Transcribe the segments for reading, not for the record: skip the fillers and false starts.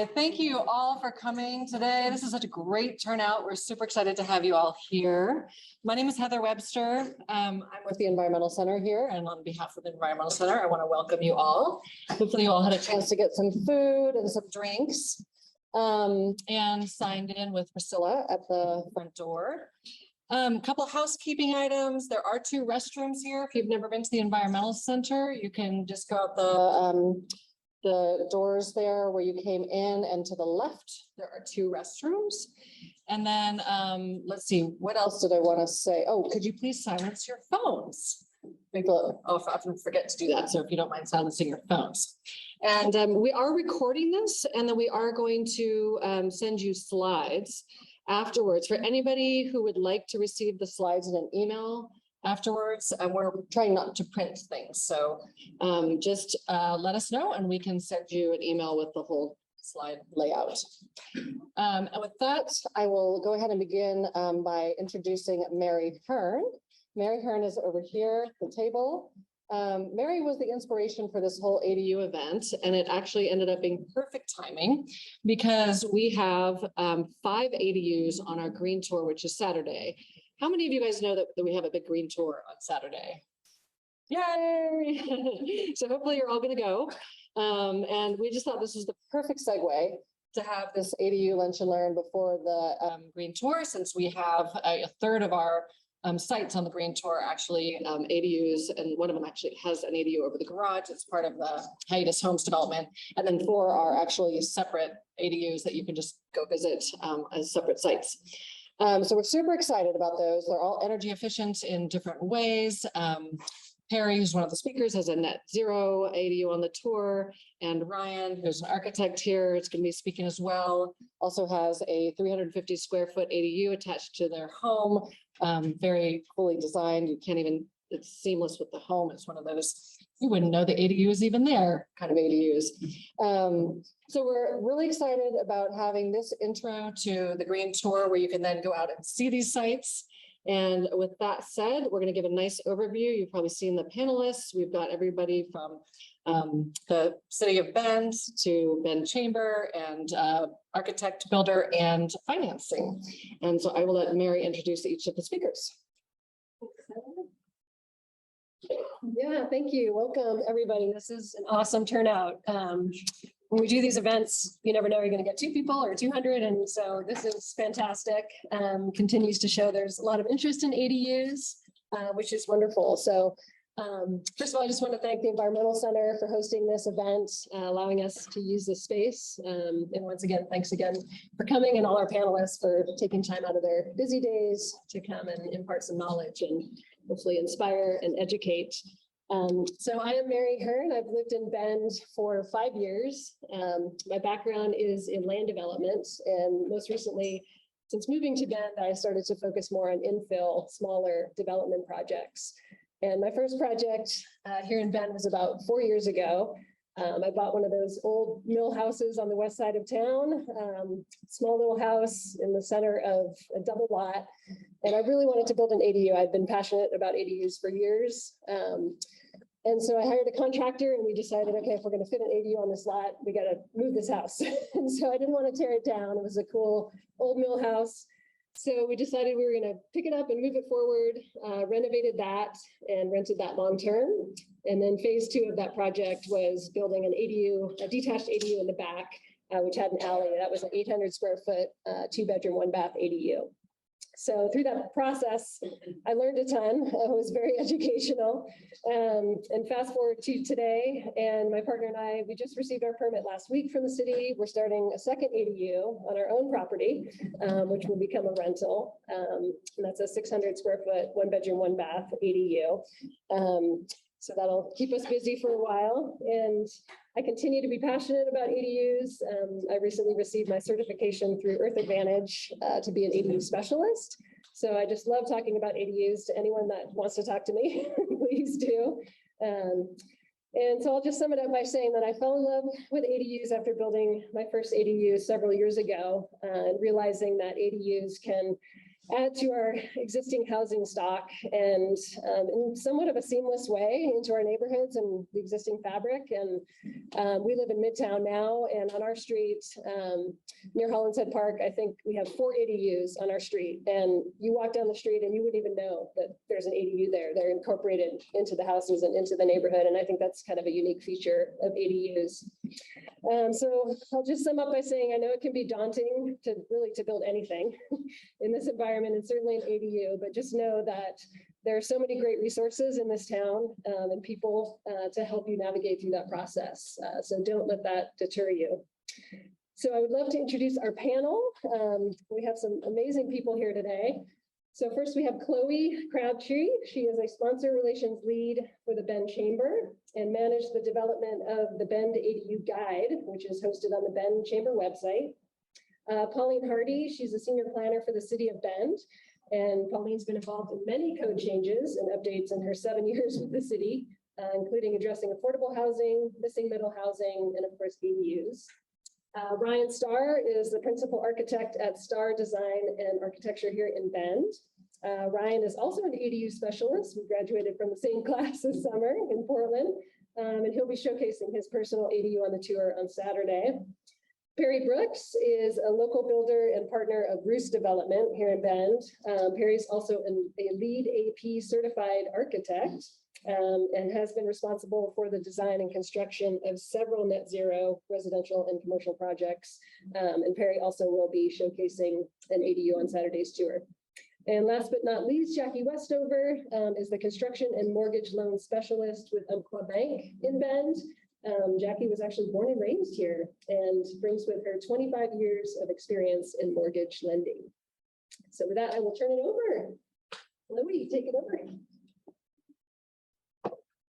Thank you all for coming today. This is such a great turnout. We're super excited to have you all here. My name is Heather Webster. I'm with the Environmental Center here, and on behalf of the Environmental Center, I want to welcome you all. Hopefully you all had a chance to get some food and some drinks and signed in with Priscilla at the front door. Couple of housekeeping items. There are 2 restrooms here. If you've never been to the Environmental Center, you can just go out the doors there where you came in, and to the left, there are 2 restrooms. And then let's see, what else did I want to say? Oh, could you please silence your phones? People often forget to do that. So if you don't mind silencing your phones. And we are recording this, and then we are going to send you slides afterwards. For anybody who would like to receive the slides in an email afterwards, we're trying not to print things. So just let us know, and we can send you an email with the whole slide layout. And with that, I will go ahead and begin by introducing Mary Hearn. Mary Hearn is over here at the table. Mary was the inspiration for this whole ADU event, and it actually ended up being perfect timing because we have 5 ADUs on our green tour, which is Saturday. How many of you guys know that we have a big green tour on Saturday? Yay! So hopefully you're all going to go. And we just thought this was the perfect segue to have this ADU Lunch and Learn before the green tour, since we have a third of our sites on the green tour actually ADUs, and one of them actually has an ADU over the garage. It's part of the hiatus homes development, and then 4 are actually separate ADUs that you can just go visit as separate sites. So we're super excited about those. They're all energy efficient in different ways. Perry, who's one of the speakers, has a net zero ADU on the tour, and Ryan, who's an architect here, is going to be speaking as well. Also has a 350 square foot ADU attached to their home. Very fully designed. You can't even, it's seamless with the home. It's one of those, you wouldn't know the ADU is even there kind of ADUs. So we're really excited about having this intro to the green tour, where you can then go out and see these sites. And with that said, we're going to give a nice overview. You've probably seen the panelists. We've got everybody from the City of Bend to Bend Chamber and architect, builder, and financing. And so I will let Mary introduce each of the speakers. Yeah, thank you. Welcome, everybody. This is an awesome turnout. When we do these events, you never know you're going to get 2 people or 200. And so this is fantastic. Continues to show there's a lot of interest in ADUs, which is wonderful. So first of all, I just want to thank the Environmental Center for hosting this event, allowing us to use this space. And once again, thanks again for coming, and all our panelists for taking time out of their busy days to come and impart some knowledge and hopefully inspire and educate. So I am Mary Hearn. I've lived in Bend for 5 years. My background is in land development, and most recently, since moving to Bend, I started to focus more on infill, smaller development projects. And my first project here in Bend was about 4 years ago. I bought one of those old mill houses on the west side of town, small little house in the center of a double lot. And I really wanted to build an ADU. I'd been passionate about ADUs for years. And so I hired a contractor, and we decided, okay, if we're going to fit an ADU on this lot, we got to move this house. And so I didn't want to tear it down. It was a cool old mill house. So we decided we were going to pick it up and move it forward, renovated that and rented that long term. And then phase 2 of that project was building an ADU, a detached ADU in the back, which had an alley. That was an 800 square foot, 2-bedroom, 1-bath ADU. So through that process, I learned a ton. It was very educational. And fast forward to today, and my partner and I, we just received our permit last week from the city. We're starting a second ADU on our own property, which will become a rental. And that's a 600 square foot, 1-bedroom, 1-bath ADU. So that'll keep us busy for a while. And I continue to be passionate about ADUs. I recently received my certification through Earth Advantage to be an ADU specialist. So I just love talking about ADUs to anyone that wants to talk to me, please do. And so I'll just sum it up by saying that I fell in love with ADUs after building my first ADU several years ago, and realizing that ADUs can add to our existing housing stock and in somewhat of a seamless way into our neighborhoods and the existing fabric. And we live in Midtown now, and on our street near Hollinshead Head Park, I think we have 4 ADUs on our street. And you walk down the street and you wouldn't even know that there's an ADU there. They're incorporated into the houses and into the neighborhood. And I think that's kind of a unique feature of ADUs. So I'll just sum up by saying I know it can be daunting to build anything in this environment, and certainly an ADU, but just know that there are so many great resources in this town and people to help you navigate through that process. So don't let that deter you. So I would love to introduce our panel. We have some amazing people here today. So first we have Chloe Crabtree. She is a sponsor relations lead for the Bend Chamber and managed the development of the Bend ADU Guide, which is hosted on the Bend Chamber website. Pauline Hardy, she's a senior planner for the city of Bend. And Pauline's been involved in many code changes and updates in her 7 years with the city, including addressing affordable housing, missing middle housing, and of course, ADUs. Ryan Starr is the principal architect at Starr Design and Architecture here in Bend. Ryan is also an ADU specialist. We graduated from the same class this summer in Portland, and he'll be showcasing his personal ADU on the tour on Saturday. Perry Brooks is a local builder and partner of Roost Development here in Bend. Perry's also a lead AP certified architect and has been responsible for the design and construction of several net zero residential and commercial projects. And Perry also will be showcasing an ADU on Saturday's tour. And last but not least, Jackie Westover is the construction and mortgage loan specialist with Umpqua Bank in Bend. Jackie was actually born and raised here and brings with her 25 years of experience in mortgage lending. So with that, I will turn it over. Louie, take it over.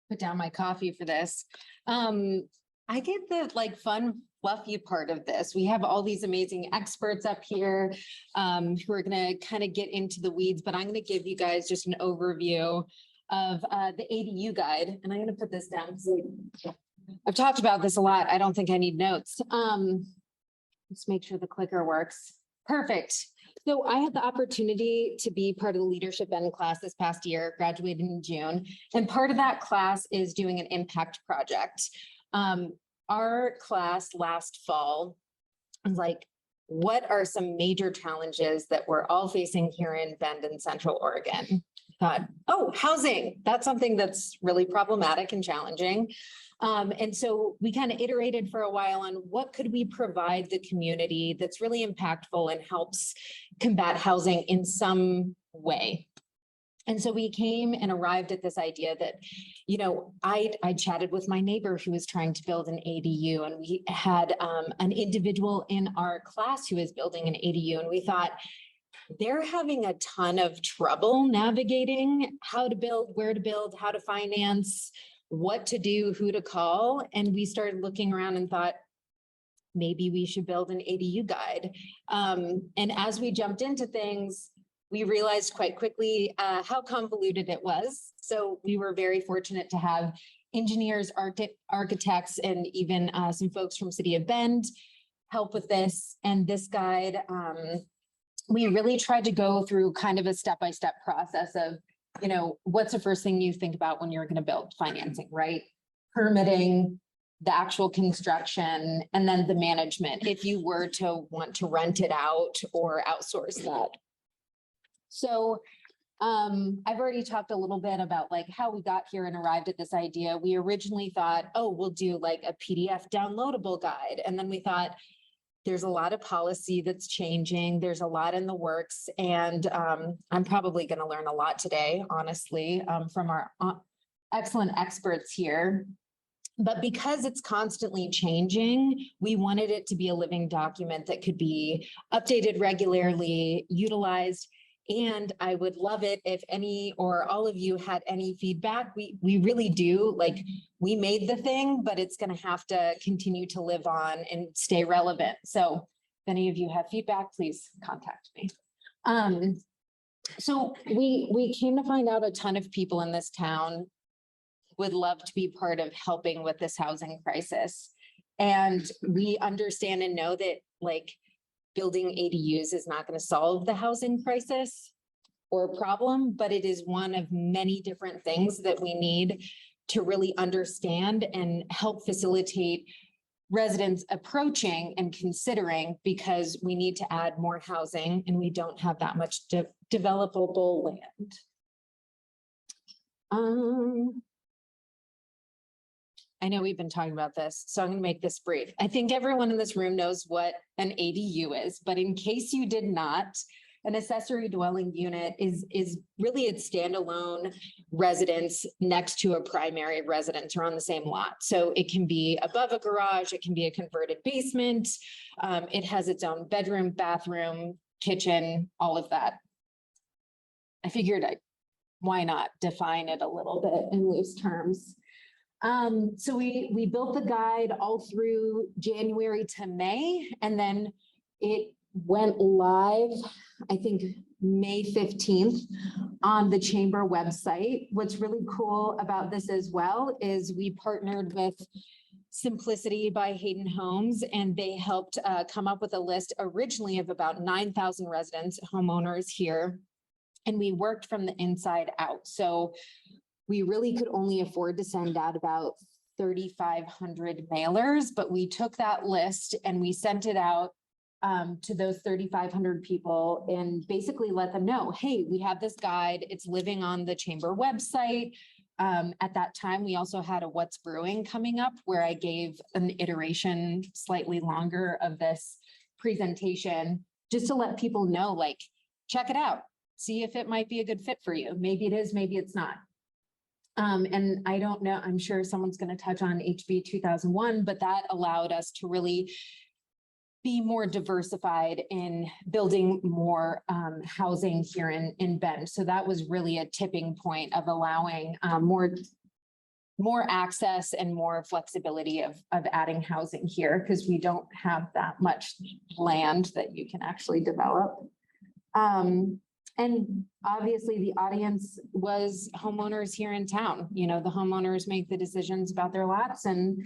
Put down my coffee for this. I get the fun, fluffy part of this. We have all these amazing experts up here who are going to kind of get into the weeds, but I'm going to give you guys just an overview of the ADU guide. And I'm going to put this down. I've talked about this a lot. I don't think I need notes. Let's make sure the clicker works. Perfect. So I had the opportunity to be part of the Leadership Bend class this past year, graduated in June. And part of that class is doing an impact project. Our class last fall was like, what are some major challenges that we're all facing here in Bend and Central Oregon? Thought, oh, housing. That's something that's really problematic and challenging. And so we kind of iterated for a while on what could we provide the community that's really impactful and helps combat housing in some way. And so we came and arrived at this idea that, I chatted with my neighbor who was trying to build an ADU, and we had an individual in our class who is building an ADU, and we thought, they're having a ton of trouble navigating how to build, where to build, how to finance, what to do, who to call. And we started looking around and thought, maybe we should build an ADU guide. And as we jumped into things, we realized quite quickly how convoluted it was. So we were very fortunate to have engineers, architects, and even some folks from City of Bend help with this. And this guide, we really tried to go through kind of a step-by-step process of, what's the first thing you think about when you're going to build? Financing, right? Permitting, the actual construction, and then the management, if you were to want to rent it out or outsource that. So I've already talked a little bit about how we got here and arrived at this idea. We originally thought, oh, we'll do a PDF downloadable guide. And then we thought, there's a lot of policy that's changing. There's a lot in the works. And I'm probably going to learn a lot today, honestly, from our excellent experts here. But because it's constantly changing, we wanted it to be a living document that could be updated regularly, utilized. And I would love it if any or all of you had any feedback. We really do. We made the thing, but it's going to have to continue to live on and stay relevant. So if any of you have feedback, please contact me. So we came to find out a ton of people in this town would love to be part of helping with this housing crisis. And we understand and know that building ADUs is not going to solve the housing crisis or problem, but it is one of many different things that we need to really understand and help facilitate residents approaching and considering, because we need to add more housing and we don't have that much developable land. I know we've been talking about this, so I'm going to make this brief. I think everyone in this room knows what an ADU is, but in case you did not, an accessory dwelling unit is really its standalone residence next to a primary residence or on the same lot. So it can be above a garage, it can be a converted basement. It has its own bedroom, bathroom, kitchen, all of that. I figured why not define it a little bit in loose terms. So we built the guide all through January to May, and then it went live, I think, May 15th on the chamber website. What's really cool about this as well is we partnered with Simplicity by Hayden Homes, and they helped come up with a list originally of about 9,000 residents, homeowners here. And we worked from the inside out. So we really could only afford to send out about 3,500 mailers, but we took that list and we sent it out to those 3,500 people and basically let them know, hey, we have this guide. It's living on the chamber website. At that time, we also had a What's Brewing coming up where I gave an iteration slightly longer of this presentation just to let people know, like, check it out, see if it might be a good fit for you. Maybe it is, maybe it's not. And I don't know, I'm sure someone's going to touch on HB 2001, but that allowed us to really be more diversified in building more housing here in Bend. So that was really a tipping point of allowing more access and more flexibility of adding housing here, because we don't have that much land that you can actually develop. And obviously the audience was homeowners here in town. You know, the homeowners make the decisions about their lots. And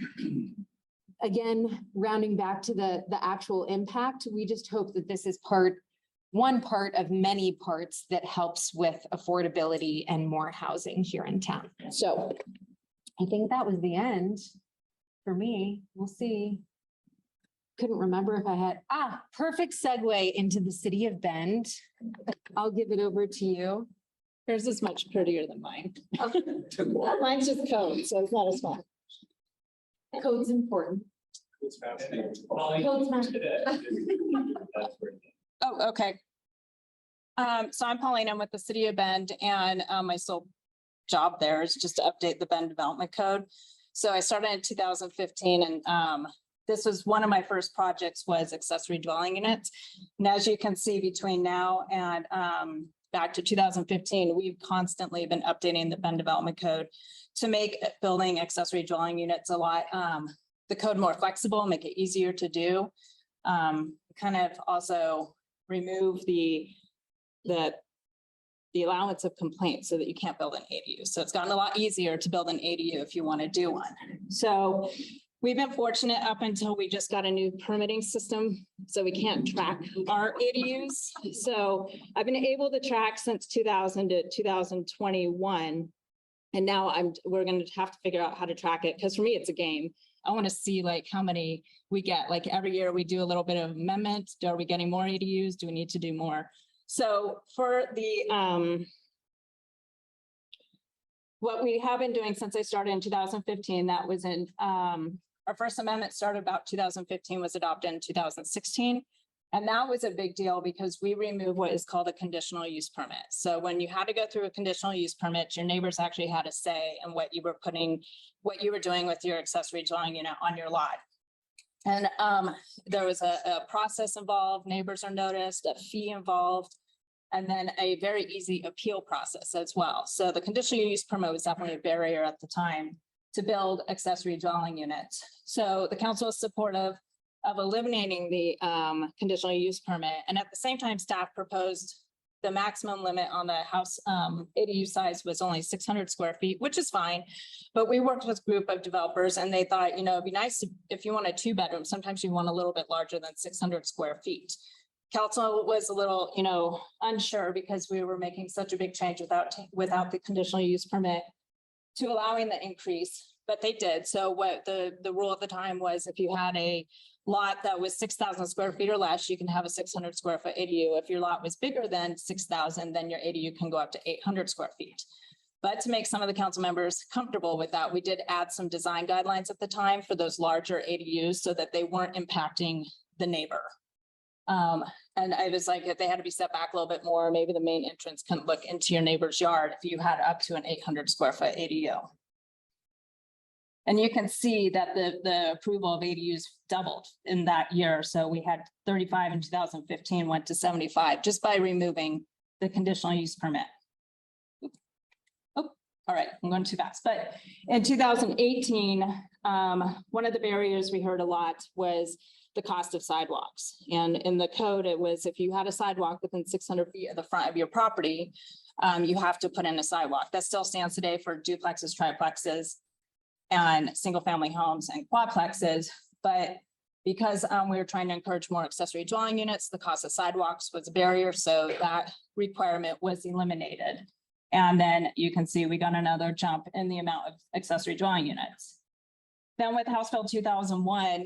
again, rounding back to the actual impact, we just hope that this is one part of many parts that helps with affordability and more housing here in town. So I think that was the end for me. We'll see. Couldn't remember if I had, perfect segue into the city of Bend. I'll give it over to you. Yours is much prettier than mine. Mine's just code, so it's not as fun. Code's important. It's fascinating. Code's not- Oh, okay. So I'm Pauline, I'm with the city of Bend, and my sole job there is just to update the Bend Development Code. So I started in 2015, and this was one of my first projects was accessory dwelling units. And as you can see, between now and back to 2015, we've constantly been updating the Bend Development Code to make building accessory dwelling units a lot, the code more flexible, make it easier to do. Kind of also remove the allowance of complaints so that you can't build an ADU. So it's gotten a lot easier to build an ADU if you want to do one. So we've been fortunate up until we just got a new permitting system, so we can't track our ADUs. So I've been able to track since 2000 to 2021. And now we're going to have to figure out how to track it, because for me, it's a game. I want to see like how many we get. Like every year we do a little bit of amendments. Are we getting more ADUs? Do we need to do more? So for the, what we have been doing since I started in 2015, that was in, our first amendment started about 2015, was adopted in 2016. And that was a big deal because we removed what is called a conditional use permit. So when you had to go through a conditional use permit, your neighbors actually had a say in what you were doing with your accessory dwelling unit on your lot. And there was a process involved, neighbors are noticed, a fee involved, and then a very easy appeal process as well. So the conditional use permit was definitely a barrier at the time to build accessory dwelling units. So the council is supportive of eliminating the conditional use permit. And at the same time, staff proposed the maximum limit on the house ADU size was only 600 square feet, which is fine. But we worked with a group of developers and they thought, you know, it'd be nice if you want a 2-bedroom, sometimes you want a little bit larger than 600 square feet. council was a little, unsure because we were making such a big change without the conditional use permit to allowing the increase, but they did. So what the rule at the time was, if you had a lot that was 6,000 square feet or less, you can have a 600 square foot ADU. If your lot was bigger than 6,000, then your ADU can go up to 800 square feet. But to make some of the council members comfortable with that, we did add some design guidelines at the time for those larger ADUs so that they weren't impacting the neighbor. And I was like, if they had to be set back a little bit more, maybe the main entrance couldn't look into your neighbor's yard if you had up to an 800 square foot ADU. And you can see that the approval of ADUs doubled in that year. So we had 35 in 2015, went to 75 just by removing the conditional use permit. Oh, all right, I'm going too fast. But in 2018, one of the barriers we heard a lot was the cost of sidewalks. And in the code, it was if you had a sidewalk within 600 feet of the front of your property, you have to put in a sidewalk. That still stands today for duplexes, triplexes, and single family homes and quadplexes. But because we were trying to encourage more accessory dwelling units, the cost of sidewalks was a barrier. So that requirement was eliminated. And then you can see we got another jump in the amount of accessory dwelling units. Then with House Bill 2001,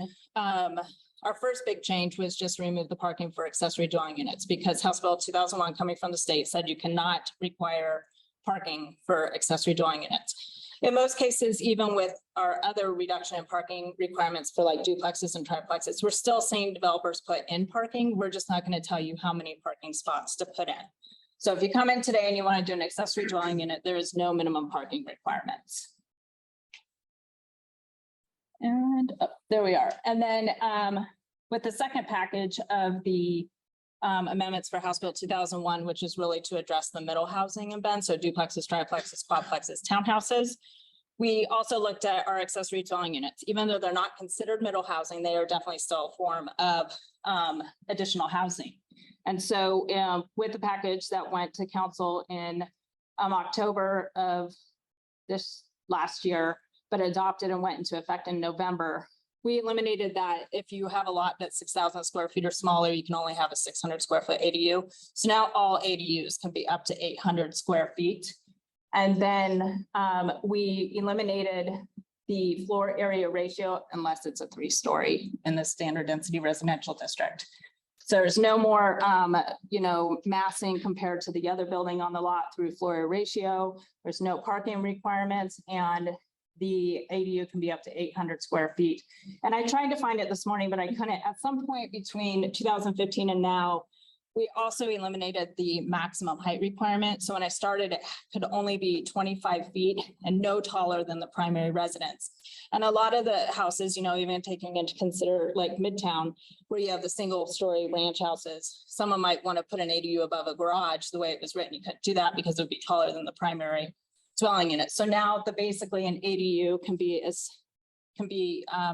our first big change was just remove the parking for accessory dwelling units, because House Bill 2001 coming from the state said you cannot require parking for accessory dwelling units. In most cases, even with our other reduction in parking requirements for like duplexes and triplexes, we're still seeing developers put in parking. We're just not going to tell you how many parking spots to put in. So if you come in today and you want to do an accessory dwelling unit, there is no minimum parking requirements. And there we are. And then with the second package of the amendments for House Bill 2001, which is really to address the middle housing event, so duplexes, triplexes, quadplexes, townhouses. We also looked at our accessory dwelling units. Even though they're not considered middle housing, they are definitely still a form of additional housing. And so with the package that went to council in October of this last year, but adopted and went into effect in November, we eliminated that if you have a lot that's 6,000 square feet or smaller, you can only have a 600 square foot ADU. So now all ADUs can be up to 800 square feet. And then we eliminated the floor area ratio unless it's a 3-story in the standard density residential district. So there's no more, massing compared to the other building on the lot through floor area ratio. There's no parking requirements, and the ADU can be up to 800 square feet. And I tried to find it this morning, but I couldn't. At some point between 2015 and now, we also eliminated the maximum height requirement. So when I started, it could only be 25 feet and no taller than the primary residence. And a lot of the houses, even taking into consider like Midtown, where you have the single-story ranch houses, someone might want to put an ADU above a garage. The way it was written, you couldn't do that because it would be taller than the primary dwelling unit. So now basically an ADU can be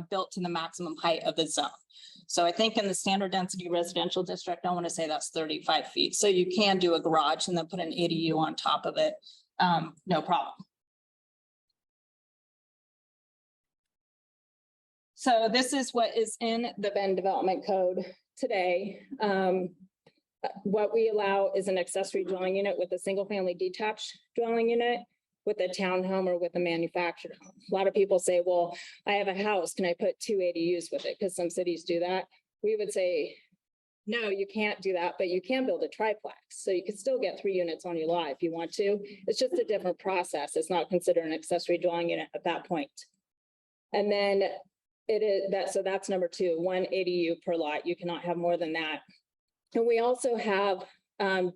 built to the maximum height of the zone. So I think in the standard density residential district, I want to say that's 35 feet. So you can do a garage and then put an ADU on top of it. No problem. So this is what is in the Bend Development Code today. What we allow is an accessory dwelling unit with a single family detached dwelling unit, with a townhome, or with a manufactured home. A lot of people say, well, I have a house, can I put 2 ADUs with it? Because some cities do that. We would say, no, you can't do that, but you can build a triplex. So you can still get 3 units on your lot if you want to. It's just a different process. It's not considered an accessory dwelling unit at that point. And then so that's number 2, 1 ADU per lot. You cannot have more than that. And we also have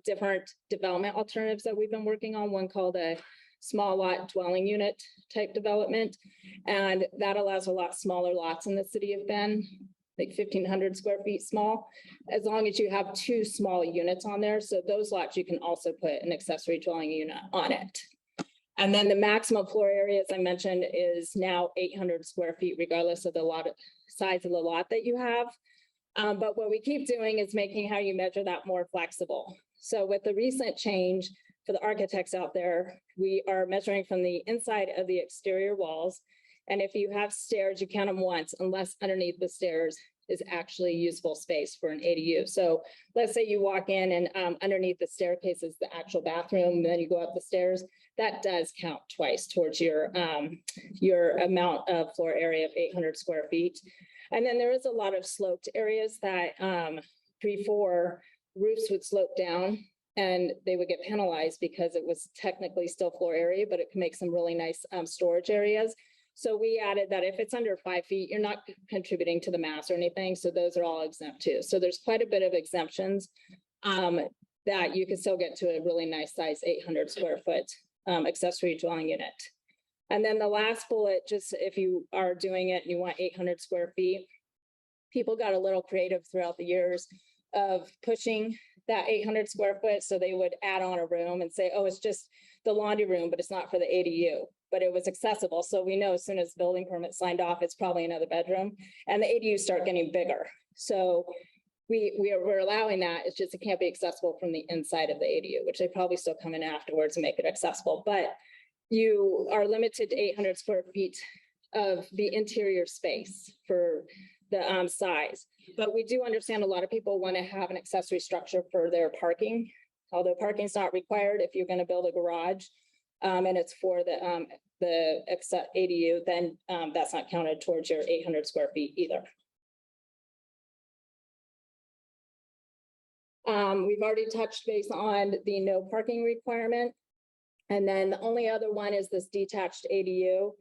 different development alternatives that we've been working on, one called a small lot dwelling unit type development. And that allows a lot smaller lots in the city of Bend, like 1,500 square feet small, as long as you have 2 small units on there. So those lots, you can also put an accessory dwelling unit on it. And then the maximum floor area, as I mentioned, is now 800 square feet, regardless of the size of the lot that you have. But what we keep doing is making how you measure that more flexible. So with the recent change, for the architects out there, we are measuring from the inside of the exterior walls. And if you have stairs, you count them once, unless underneath the stairs is actually usable space for an ADU. So let's say you walk in and underneath the staircase is the actual bathroom, and then you go up the stairs. That does count twice towards your amount of floor area of 800 square feet. And then there is a lot of sloped areas that before roofs would slope down and they would get penalized because it was technically still floor area, but it can make some really nice storage areas. So we added that if it's under 5 feet, you're not contributing to the mass or anything. So those are all exempt too. So there's quite a bit of exemptions that you can still get to a really nice size 800 square foot accessory dwelling unit. And then the last bullet, just if you are doing it and you want 800 square feet, people got a little creative throughout the years of pushing that 800 square foot. So they would add on a room and say, oh, it's just the laundry room, but it's not for the ADU, but it was accessible. So we know as soon as building permit signed off, it's probably another bedroom, and the ADUs start getting bigger. So we're allowing that. It's just, it can't be accessible from the inside of the ADU, which they probably still come in afterwards and make it accessible. But you are limited to 800 square feet of the interior space for the size. But we do understand a lot of people want to have an accessory structure for their parking, although parking is not required if you're going to build a garage and it's for the ADU, then that's not counted towards your 800 square feet either. We've already touched base on the no parking requirement. And then the only other one is this detached ADU.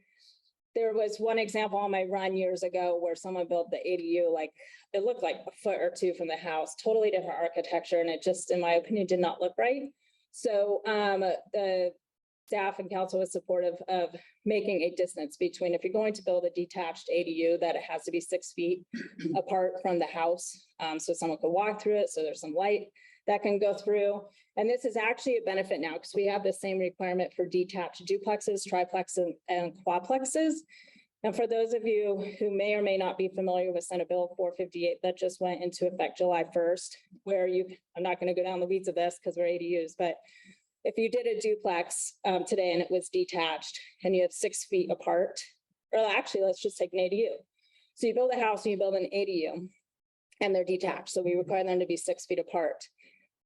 There was one example on my run years ago where someone built the ADU, like it looked like a foot or two from the house, totally different architecture. And it just, in my opinion, did not look right. So the staff and council was supportive of making a distance between, if you're going to build a detached ADU, that it has to be 6 feet apart from the house. So someone could walk through it. So there's some light that can go through. And this is actually a benefit now because we have the same requirement for detached duplexes, triplexes, and quadplexes. And for those of you who may or may not be familiar with Senate Bill 458, that just went into effect July 1st, where I'm not going to go down the weeds of this because we're ADUs, but if you did a duplex today and it was detached and you have 6 feet apart, or actually, let's just take an ADU. So you build a house and you build an ADU and they're detached. So we require them to be 6 feet apart.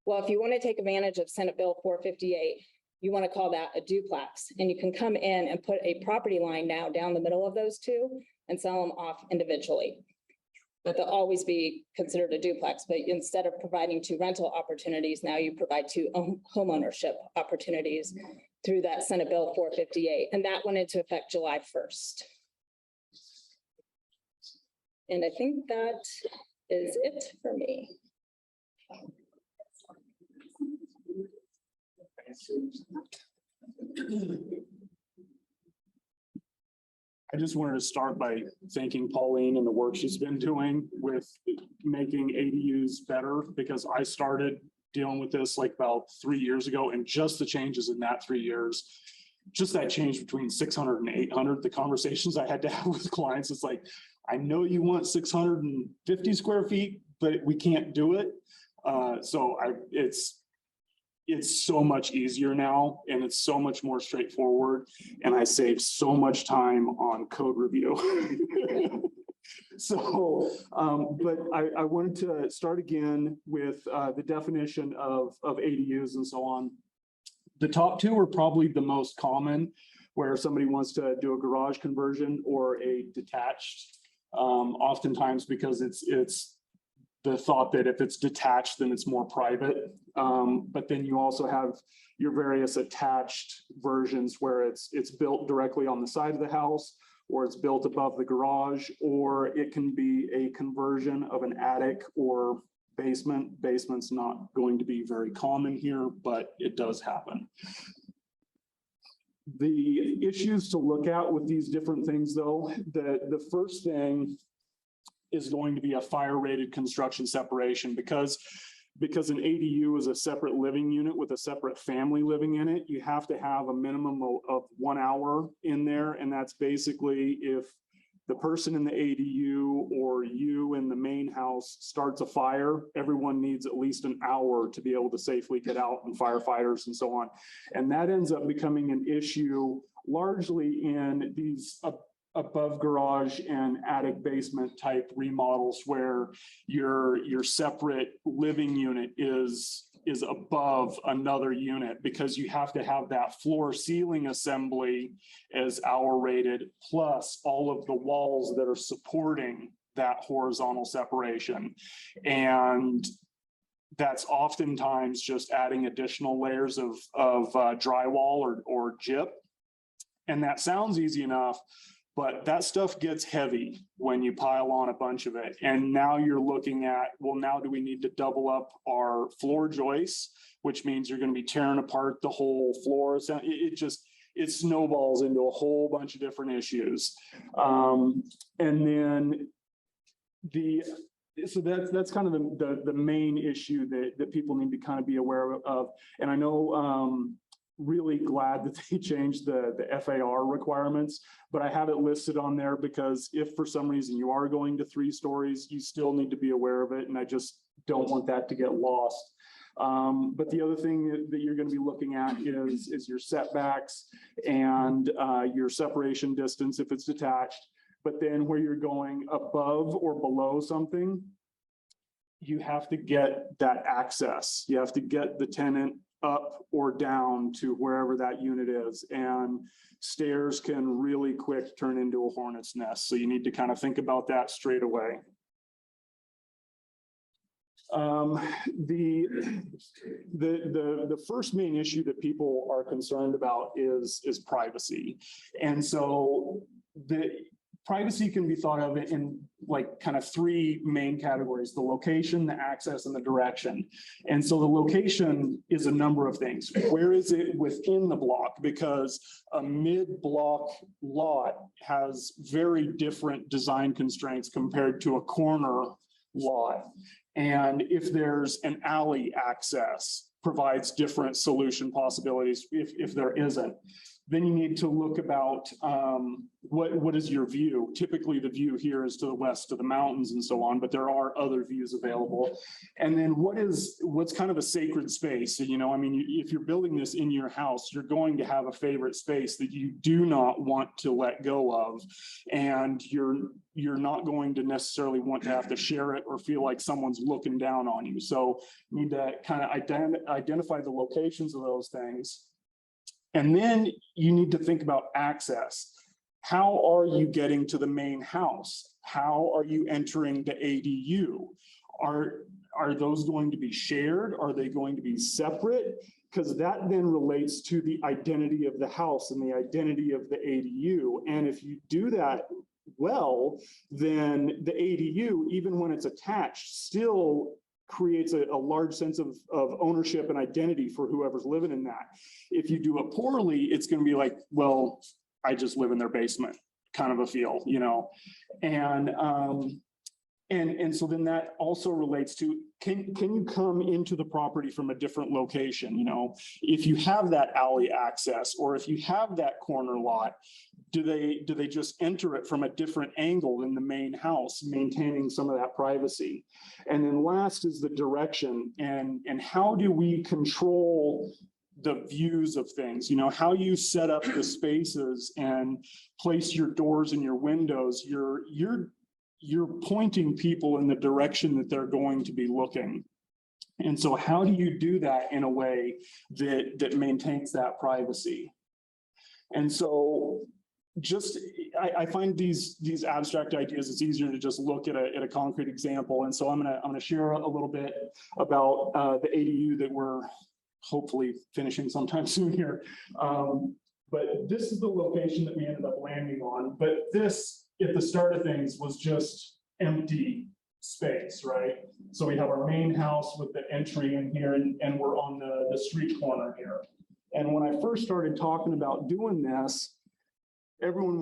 Well, if you want to take advantage of Senate Bill 458, you want to call that a duplex, and you can come in and put a property line now down the middle of those two and sell them off individually. But they'll always be considered a duplex, but instead of providing 2 rental opportunities, now you provide 2 home ownership opportunities through that Senate Bill 458. And that went into effect July 1st. And I think that is it for me. I just wanted to start by thanking Pauline and the work she's been doing with making ADUs better, because I started dealing with this like about 3 years ago, and just the changes in that 3 years, just that change between 600 and 800, the conversations I had to have with clients, it's like, I know you want 650 square feet, but we can't do it. It's so much easier now, and it's so much more straightforward, and I save so much time on code review. But I wanted to start again with the definition of ADUs and so on. The top 2 are probably the most common, where somebody wants to do a garage conversion or a detached, oftentimes because it's the thought that if it's detached, then it's more private. But then you also have your various attached versions where it's built directly on the side of the house, or it's built above the garage, or it can be a conversion of an attic or basement. Basement's not going to be very common here, but it does happen. The issues to look at with these different things, though, the first thing is going to be a fire rated construction separation, because an ADU is a separate living unit with a separate family living in it. You have to have a minimum of 1 hour in there. And that's basically if the person in the ADU or you in the main house starts a fire, everyone needs at least an hour to be able to safely get out, and firefighters and so on. And that ends up becoming an issue largely in these above garage and attic basement type remodels where your separate living unit is above another unit, because you have to have that floor ceiling assembly as hour rated, plus all of the walls that are supporting that horizontal separation. And that's oftentimes just adding additional layers of drywall or gyp. And that sounds easy enough, but that stuff gets heavy when you pile on a bunch of it. And now you're looking at, well, now do we need to double up our floor joists, which means you're going to be tearing apart the whole floor. So it snowballs into a whole bunch of different issues. And then so that's kind of the main issue that people need to kind of be aware of. And I know, really glad that they changed the FAR requirements, but I have it listed on there because if for some reason you are going to 3 stories, you still need to be aware of it. And I just don't want that to get lost. But the other thing that you're going to be looking at is your setbacks and your separation distance if it's detached. But then where you're going above or below something, you have to get that access. You have to get the tenant up or down to wherever that unit is. And stairs can really quick turn into a hornet's nest. So you need to kind of think about that straight away. The first main issue that people are concerned about is privacy. And so the privacy can be thought of in like kind of 3 main categories: the location, the access, and the direction. And so the location is a number of things. Where is it within the block? Because a mid-block lot has very different design constraints compared to a corner lot. And if there's an alley access, provides different solution possibilities if there isn't. Then you need to look about what is your view. Typically the view here is to the west to the mountains and so on, but there are other views available. And then what's kind of a sacred space? So, you know, I mean, if you're building this in your house, you're going to have a favorite space that you do not want to let go of. And you're not going to necessarily want to have to share it or feel like someone's looking down on you. So you need to kind of identify the locations of those things. And then you need to think about access. How are you getting to the main house? How are you entering the ADU? Are those going to be shared? Are they going to be separate? Because that then relates to the identity of the house and the identity of the ADU. And if you do that well, then the ADU, even when it's attached, still creates a large sense of ownership and identity for whoever's living in that. If you do it poorly, it's going to be like, well, I just live in their basement kind of a feel, you know. And so then that also relates to, can you come into the property from a different location? You know, if you have that alley access, or if you have that corner lot, do they just enter it from a different angle than the main house, maintaining some of that privacy? And then last is the direction, and how do we control the views of things? You know, how you set up the spaces and place your doors and your windows, you're pointing people in the direction that they're going to be looking. And so how do you do that in a way that maintains that privacy? And so I find these abstract ideas, it's easier to just look at a concrete example. And so I'm gonna share a little bit about the ADU that we're hopefully finishing sometime soon here. But this is the location that we ended up landing on. But this, at the start of things, was just empty space, right? So we have our main house with the entry in here, and we're on the street corner here. And when I first started talking about doing this, everyone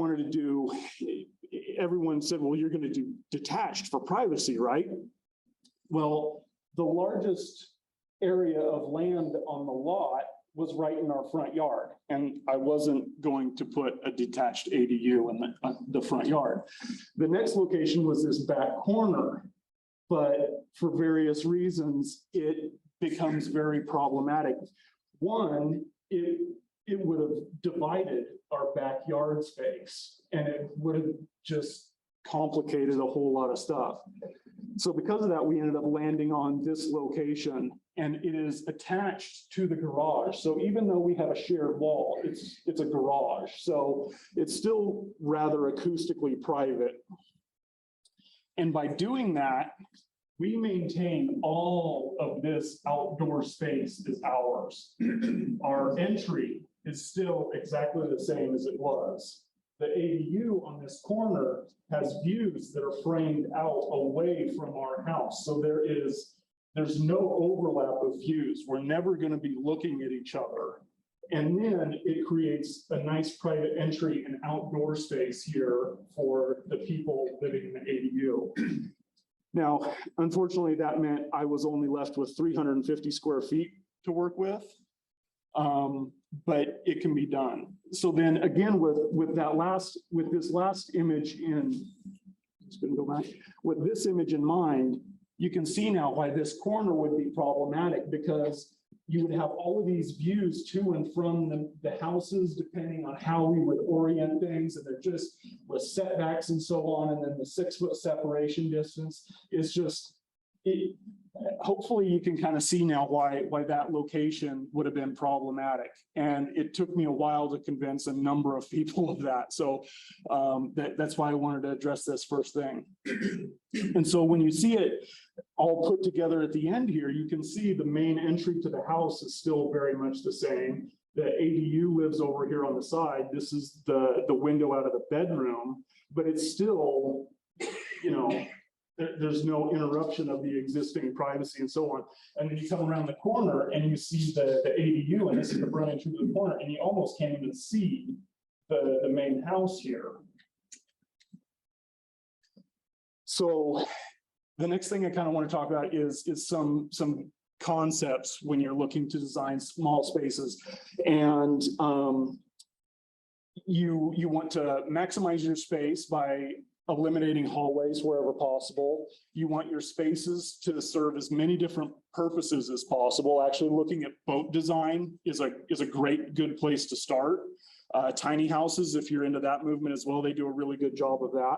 said, well, you're going to do detached for privacy, right? Well, the largest area of land on the lot was right in our front yard. And I wasn't going to put a detached ADU in the front yard. The next location was this back corner, but for various reasons, it becomes very problematic. One, it would have divided our backyard space, and it would have just complicated a whole lot of stuff. So because of that, we ended up landing on this location, and it is attached to the garage. So even though we have a shared wall, it's a garage. So it's still rather acoustically private. And by doing that, we maintain all of this outdoor space is ours. Our entry is still exactly the same as it was. The ADU on this corner has views that are framed out away from our house. So there's no overlap of views. We're never going to be looking at each other. And then it creates a nice private entry and outdoor space here for the people living in the ADU. Now, unfortunately, that meant I was only left with 350 square feet to work with. But it can be done. So then again, with this last image in, just gonna go back, with this image in mind, you can see now why this corner would be problematic, because you would have all of these views to and from the houses, depending on how we would orient things, and they're just with setbacks and so on, and then the 6-foot separation distance is just, hopefully you can kind of see now why that location would have been problematic. And it took me a while to convince a number of people of that. So that's why I wanted to address this first thing. And so when you see it all put together at the end here, you can see the main entry to the house is still very much the same. The ADU lives over here on the side. This is the window out of the bedroom, but it's still, you know, there's no interruption of the existing privacy and so on. And then you come around the corner and you see the ADU, and this is the front entry to the corner, and you almost can't even see the main house here. So the next thing I kind of want to talk about is some concepts when you're looking to design small spaces. And you want to maximize your space by eliminating hallways wherever possible. You want your spaces to serve as many different purposes as possible. Actually, looking at boat design is a good place to start. Tiny houses, if you're into that movement as well, they do a really good job of that.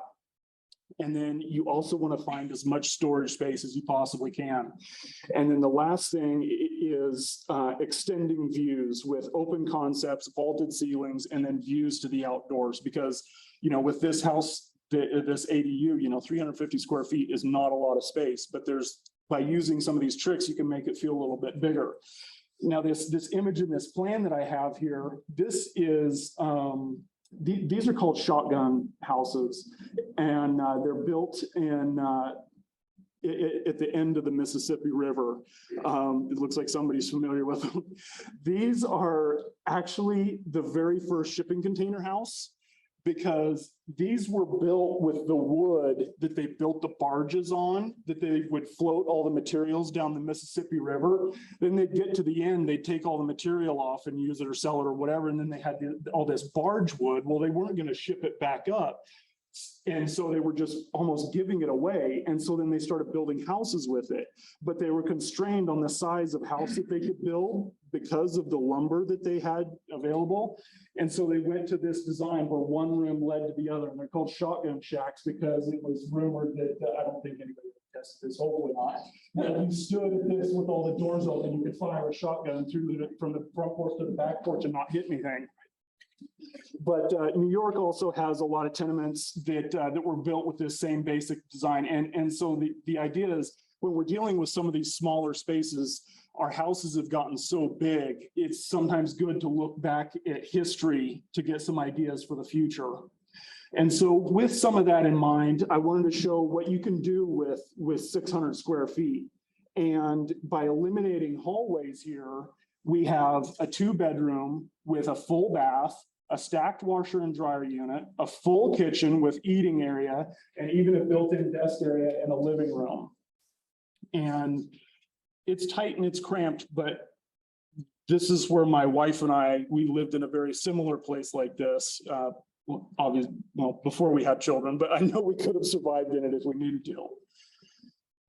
And then you also want to find as much storage space as you possibly can. And then the last thing is extending views with open concepts, vaulted ceilings, and then views to the outdoors. Because, you know, with this house, this ADU, you know, 350 square feet is not a lot of space, but by using some of these tricks, you can make it feel a little bit bigger. Now, this image in this plan that I have here, this is, these are called shotgun houses, and they're built in, at the end of the Mississippi River. It looks like somebody's familiar with them. These are actually the very first shipping container house, because these were built with the wood that they built the barges on, that they would float all the materials down the Mississippi River. Then they'd get to the end, they'd take all the material off and use it or sell it or whatever. And then they had all this barge wood. Well, they weren't going to ship it back up. And so they were just almost giving it away. And so then they started building houses with it, but they were constrained on the size of house that they could build because of the lumber that they had available. And so they went to this design where one room led to the other, and they're called shotgun shacks because it was rumored that I don't think anybody would test this, hopefully not. If you stood at this with all the doors open, you could fire a shotgun from the front porch to the back porch and not hit anything. But New York also has a lot of tenements that were built with this same basic design. And so the idea is, when we're dealing with some of these smaller spaces, our houses have gotten so big, it's sometimes good to look back at history to get some ideas for the future. And so with some of that in mind, I wanted to show what you can do with 600 square feet. And by eliminating hallways here, we have a 2-bedroom with a full bath, a stacked washer and dryer unit, a full kitchen with eating area, and even a built-in desk area and a living room. And it's tight and it's cramped, but this is where my wife and we lived in a very similar place like this, obviously, well, before we had children, but I know we could have survived in it if we needed to.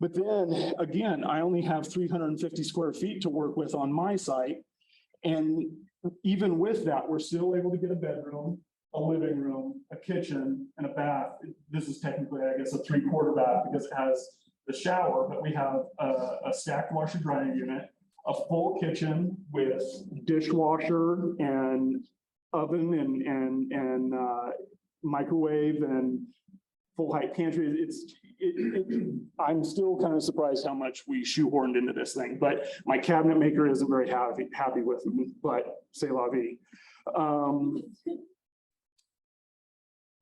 But then again, I only have 350 square feet to work with on my site. And even with that, we're still able to get a bedroom, a living room, a kitchen, and a bath. This is technically, I guess, a 3/4 bath because it has the shower, but we have a stacked washer dryer unit, a full kitchen with dishwasher and oven and microwave and full height pantry. I'm still kind of surprised how much we shoehorned into this thing, but my cabinet maker isn't very happy with me, but c'est la vie.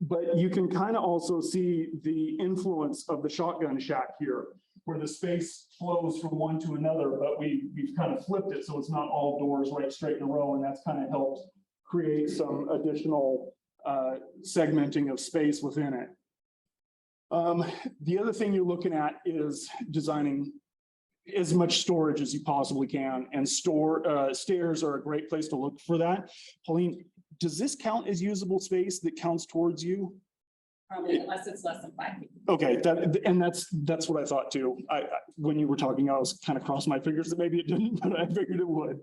But you can kind of also see the influence of the shotgun shack here, where the space flows from one to another, but we've kind of flipped it so it's not all doors right straight in a row, and that's kind of helped create some additional segmenting of space within it. The other thing you're looking at is designing as much storage as you possibly can, and stairs are a great place to look for that. Pauline, does this count as usable space that counts towards you? Probably unless it's less than 5 feet. Okay, that's what I thought too. When you were talking, I was kind of crossing my fingers that maybe it didn't, but I figured it would.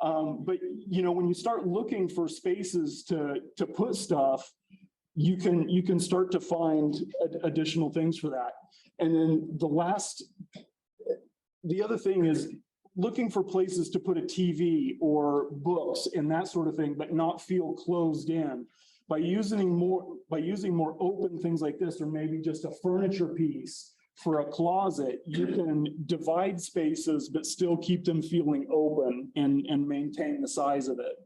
But you know, when you start looking for spaces to put stuff, you can start to find additional things for that. And then the other thing is looking for places to put a TV or books and that sort of thing, but not feel closed in. By using more open things like this, or maybe just a furniture piece for a closet, you can divide spaces, but still keep them feeling open and maintain the size of it.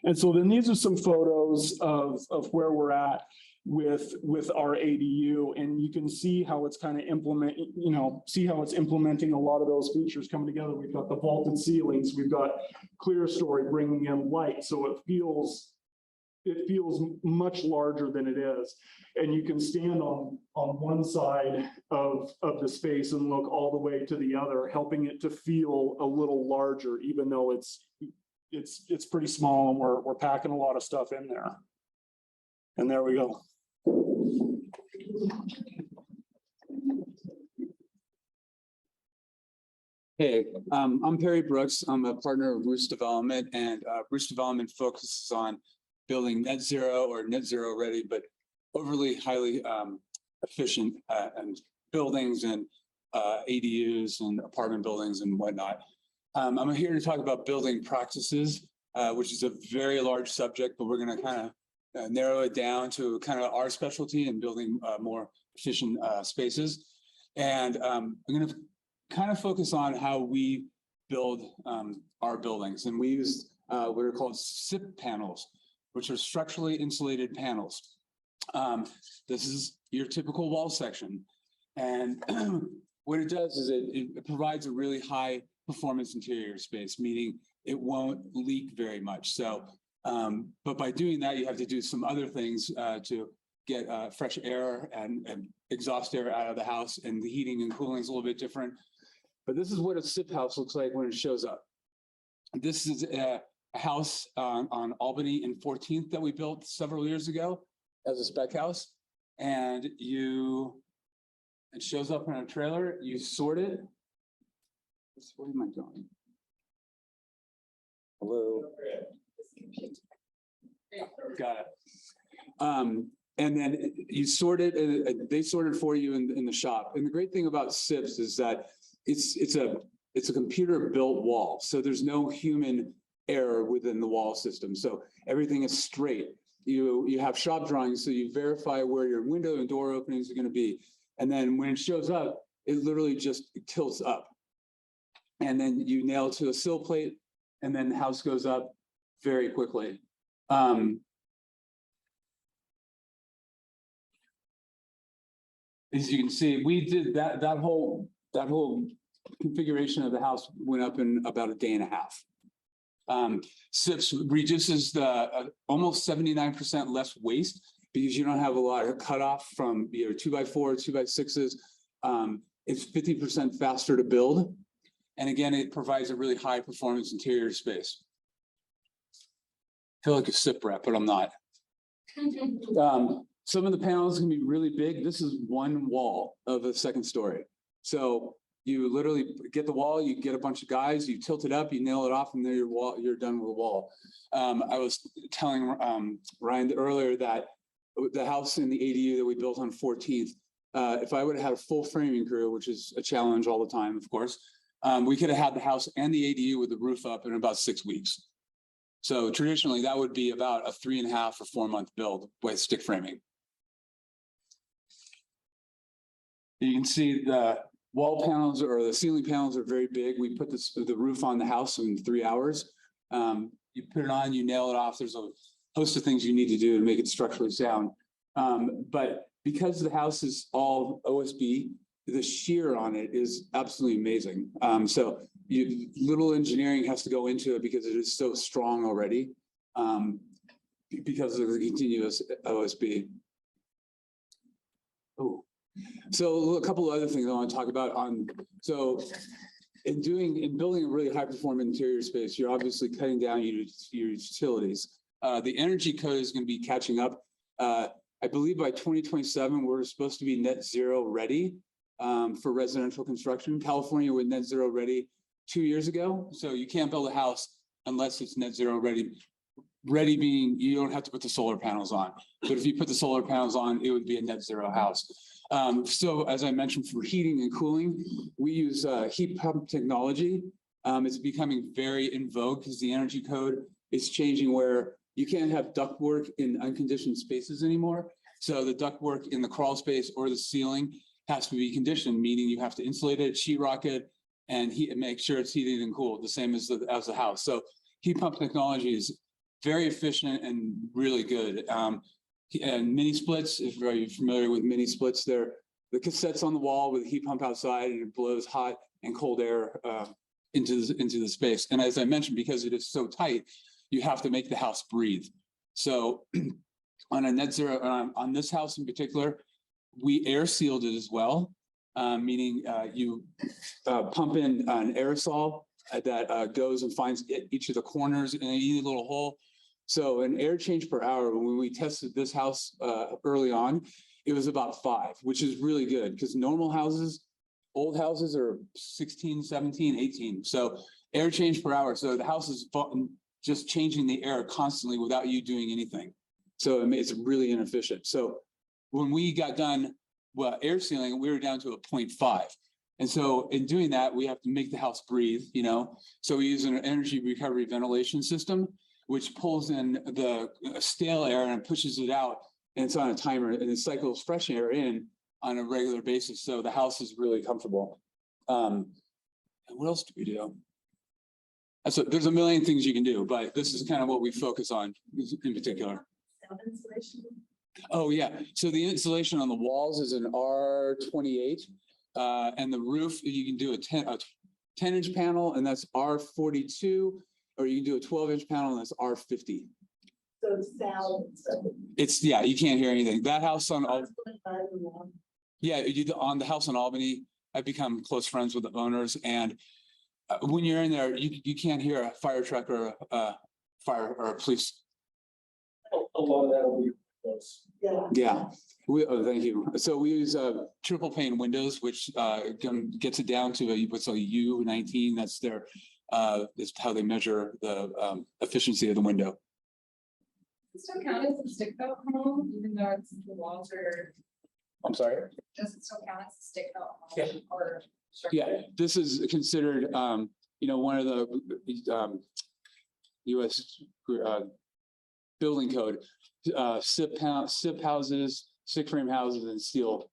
And so then these are some photos of where we're at with our ADU, and you can see how it's kind of implementing a lot of those features coming together. We've got the vaulted ceilings, we've got clear story bringing in light, so it feels much larger than it is. And you can stand on one side of the space and look all the way to the other, helping it to feel a little larger, even though it's pretty small, and we're packing a lot of stuff in there. And there we go. Hey, I'm Perry Brooks. I'm a partner of Roost Development, and Roost Development focuses on building net zero or net zero ready, but overly highly efficient and buildings and ADUs and apartment buildings and whatnot. I'm here to talk about building practices, which is a very large subject, but we're going to kind of narrow it down to kind of our specialty in building more efficient spaces. And I'm going to kind of focus on how we build our buildings. And we use what are called SIP panels, which are structurally insulated panels. This is your typical wall section. And what it does is it provides a really high performance interior space, meaning it won't leak very much. So, but by doing that, you have to do some other things to get fresh air and exhaust air out of the house, and the heating and cooling is a little bit different. But this is what a SIP house looks like when it shows up. This is a house on Albany and 14th that we built several years ago as a spec house. And it shows up in a trailer, you sort it. What am I doing? Hello. Got it. And then you sort it, and they sort it for you in the shop. And the great thing about SIPs is that it's a computer built wall. So there's no human error within the wall system. So everything is straight. You have shop drawings, so you verify where your window and door openings are going to be. And then when it shows up, it literally just tilts up. And then you nail it to a sill plate, and then the house goes up very quickly. As you can see, we did that whole configuration of the house went up in about a day and a half. SIPs reduces the almost 79% less waste because you don't have a lot of cutoff from your 2x4, 2x6s. It's 50% faster to build. And again, it provides a really high performance interior space. I feel like a SIP rep, but I'm not. Some of the panels can be really big. This is one wall of a second story. So You literally get the wall, you get a bunch of guys, you tilt it up, you nail it off, and then you're done with the wall. I was telling Ryan earlier that the house in the ADU that we built on 14th, if I would have had a full framing crew, which is a challenge all the time, of course, we could have had the house and the ADU with the roof up in about 6 weeks. So traditionally, that would be about a 3.5 or 4 month build with stick framing. You can see the wall panels or the ceiling panels are very big. We put the roof on the house in 3 hours. You put it on, you nail it off. There's a host of things you need to do to make it structurally sound. But because the house is all OSB, the shear on it is absolutely amazing. So little engineering has to go into it because it is so strong already because of the continuous OSB. Oh. So a couple of other things I want to talk about in building a really high performing interior space, you're obviously cutting down your utilities. The energy code is going to be catching up. I believe by 2027, we're supposed to be net zero ready for residential construction. California was net zero ready 2 years ago. So you can't build a house unless it's net zero ready. Ready being you don't have to put the solar panels on. But if you put the solar panels on, it would be a net zero house. So as I mentioned, for heating and cooling, we use heat pump technology. It's becoming very in vogue because the energy code is changing where you can't have ductwork in unconditioned spaces anymore. So the ductwork in the crawl space or the ceiling has to be conditioned, meaning you have to insulate it, sheetrock it, and make sure it's heated and cooled, the same as the house. So heat pump technology is very efficient and really good. And mini splits, if you're familiar with mini splits, they're the cassettes on the wall with a heat pump outside, and it blows hot and cold air into the space. And as I mentioned, because it is so tight, you have to make the house breathe. So on a net zero, on this house in particular, we air sealed it as well, meaning you pump in an aerosol that goes and finds each of the corners in any little hole. So an air change per hour, when we tested this house early on, it was about 5, which is really good because normal houses, old houses are 16, 17, 18. So air change per hour. So the house is just changing the air constantly without you doing anything. So it's really inefficient. So when we got done air sealing, we were down to a 0.5. And so in doing that, we have to make the house breathe, So we use an energy recovery ventilation system, which pulls in the stale air and pushes it out. And it's on a timer and it cycles fresh air in on a regular basis. So the house is really comfortable. And what else do we do? So there's a million things you can do, but this is kind of what we focus on in particular. Oh yeah. So the insulation on the walls is an R28. And the roof, you can do a 10-inch panel, and that's R42. Or you can do a 12-inch panel, and that's R50. So it's sound. Yeah, you can't hear anything. That house on on the house on Albany, I've become close friends with the owners, and when you're in there, you can't hear a fire truck or a fire or a police. A lot of that will be close. Yeah. Thank you. So we use triple pane windows, which gets it down to what's a U19. That's their is how they measure the efficiency of the window. Does it still count as a stick built home, even though it's the walls are? I'm sorry. Does it still count as a stick built home? Yeah. Or Yeah, this is considered, one of the U.S. building code, SIP houses, stick frame houses, and steel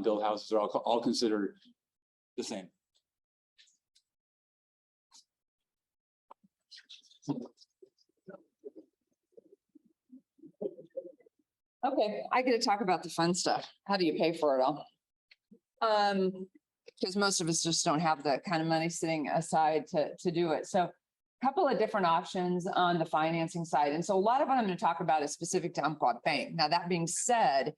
built houses are all considered the same. Okay, I get to talk about the fun stuff. How do you pay for it all? Because most of us just don't have the kind of money sitting aside to do it. So a couple of different options on the financing side. And so a lot of what I'm going to talk about is specific to Umpqua Bank. Now, that being said,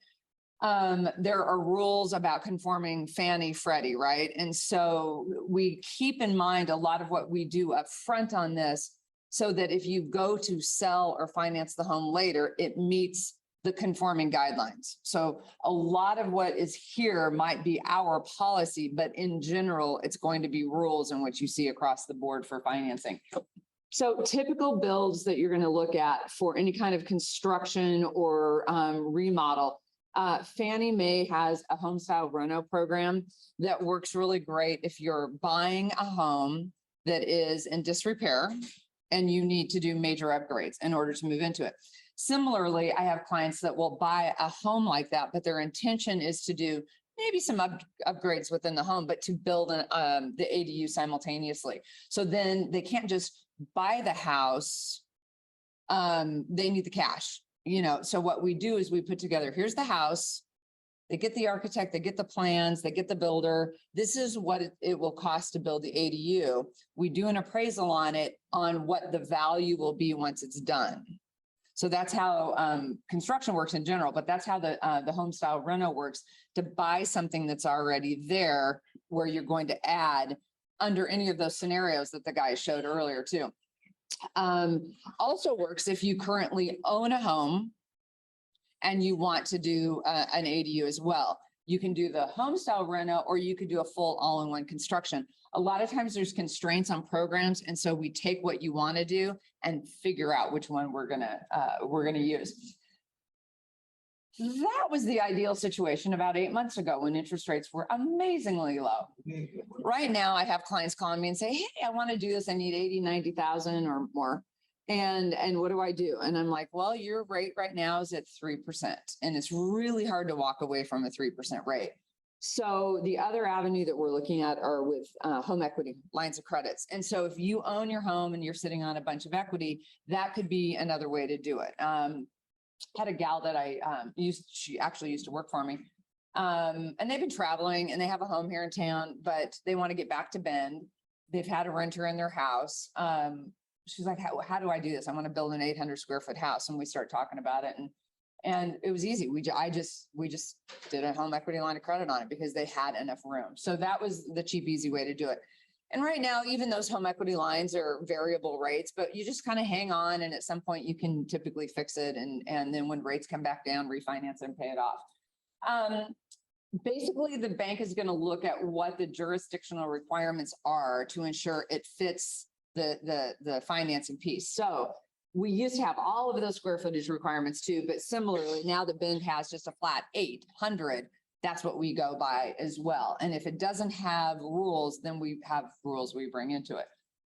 there are rules about conforming Fannie Freddie, right? And so we keep in mind a lot of what we do up front on this so that if you go to sell or finance the home later, it meets the conforming guidelines. So a lot of what is here might be our policy, but in general, it's going to be rules in which you see across the board for financing. So typical builds that you're going to look at for any kind of construction or remodel. Fannie Mae has a home style reno program that works really great if you're buying a home that is in disrepair and you need to do major upgrades in order to move into it. Similarly, I have clients that will buy a home like that, but their intention is to do maybe some upgrades within the home, but to build the ADU simultaneously. So then they can't just buy the house. They need the cash, you know. So what we do is we put together, here's the house. They get the architect, they get the plans, they get the builder. This is what it will cost to build the ADU. We do an appraisal on it on what the value will be once it's done. So that's how construction works in general, but that's how the home style reno works, to buy something that's already there where you're going to add under any of those scenarios that the guy showed earlier too. Also works if you currently own a home and you want to do an ADU as well. You can do the home style reno, or you could do a full all-in-one construction. A lot of times there's constraints on programs. And so we take what you want to do and figure out which one we're gonna use. That was the ideal situation about 8 months ago when interest rates were amazingly low. Right now, I have clients calling me and say, hey, I want to do this. I need 80, 90,000 or more. And what do I do? And I'm like, well, your rate right now is at 3%. And it's really hard to walk away from a 3% rate. So the other avenue that we're looking at are with home equity lines of credits. And so if you own your home and you're sitting on a bunch of equity, that could be another way to do it. Had a gal that I she actually used to work for me. And they've been traveling and they have a home here in town, but they want to get back to Bend. They've had a renter in their house. She's like, how do I do this? I want to build an 800 square foot house. And we start talking about it. And it was easy. We just did a home equity line of credit on it because they had enough room. So that was the cheap, easy way to do it. And right now, even those home equity lines are variable rates, but you just kind of hang on. And at some point you can typically fix it. And then when rates come back down, refinance and pay it off. Basically, the bank is going to look at what the jurisdictional requirements are to ensure it fits the financing piece. So we used to have all of those square footage requirements too, but similarly, now that Bend has just a flat 800, that's what we go by as well. And if it doesn't have rules, then we have rules we bring into it.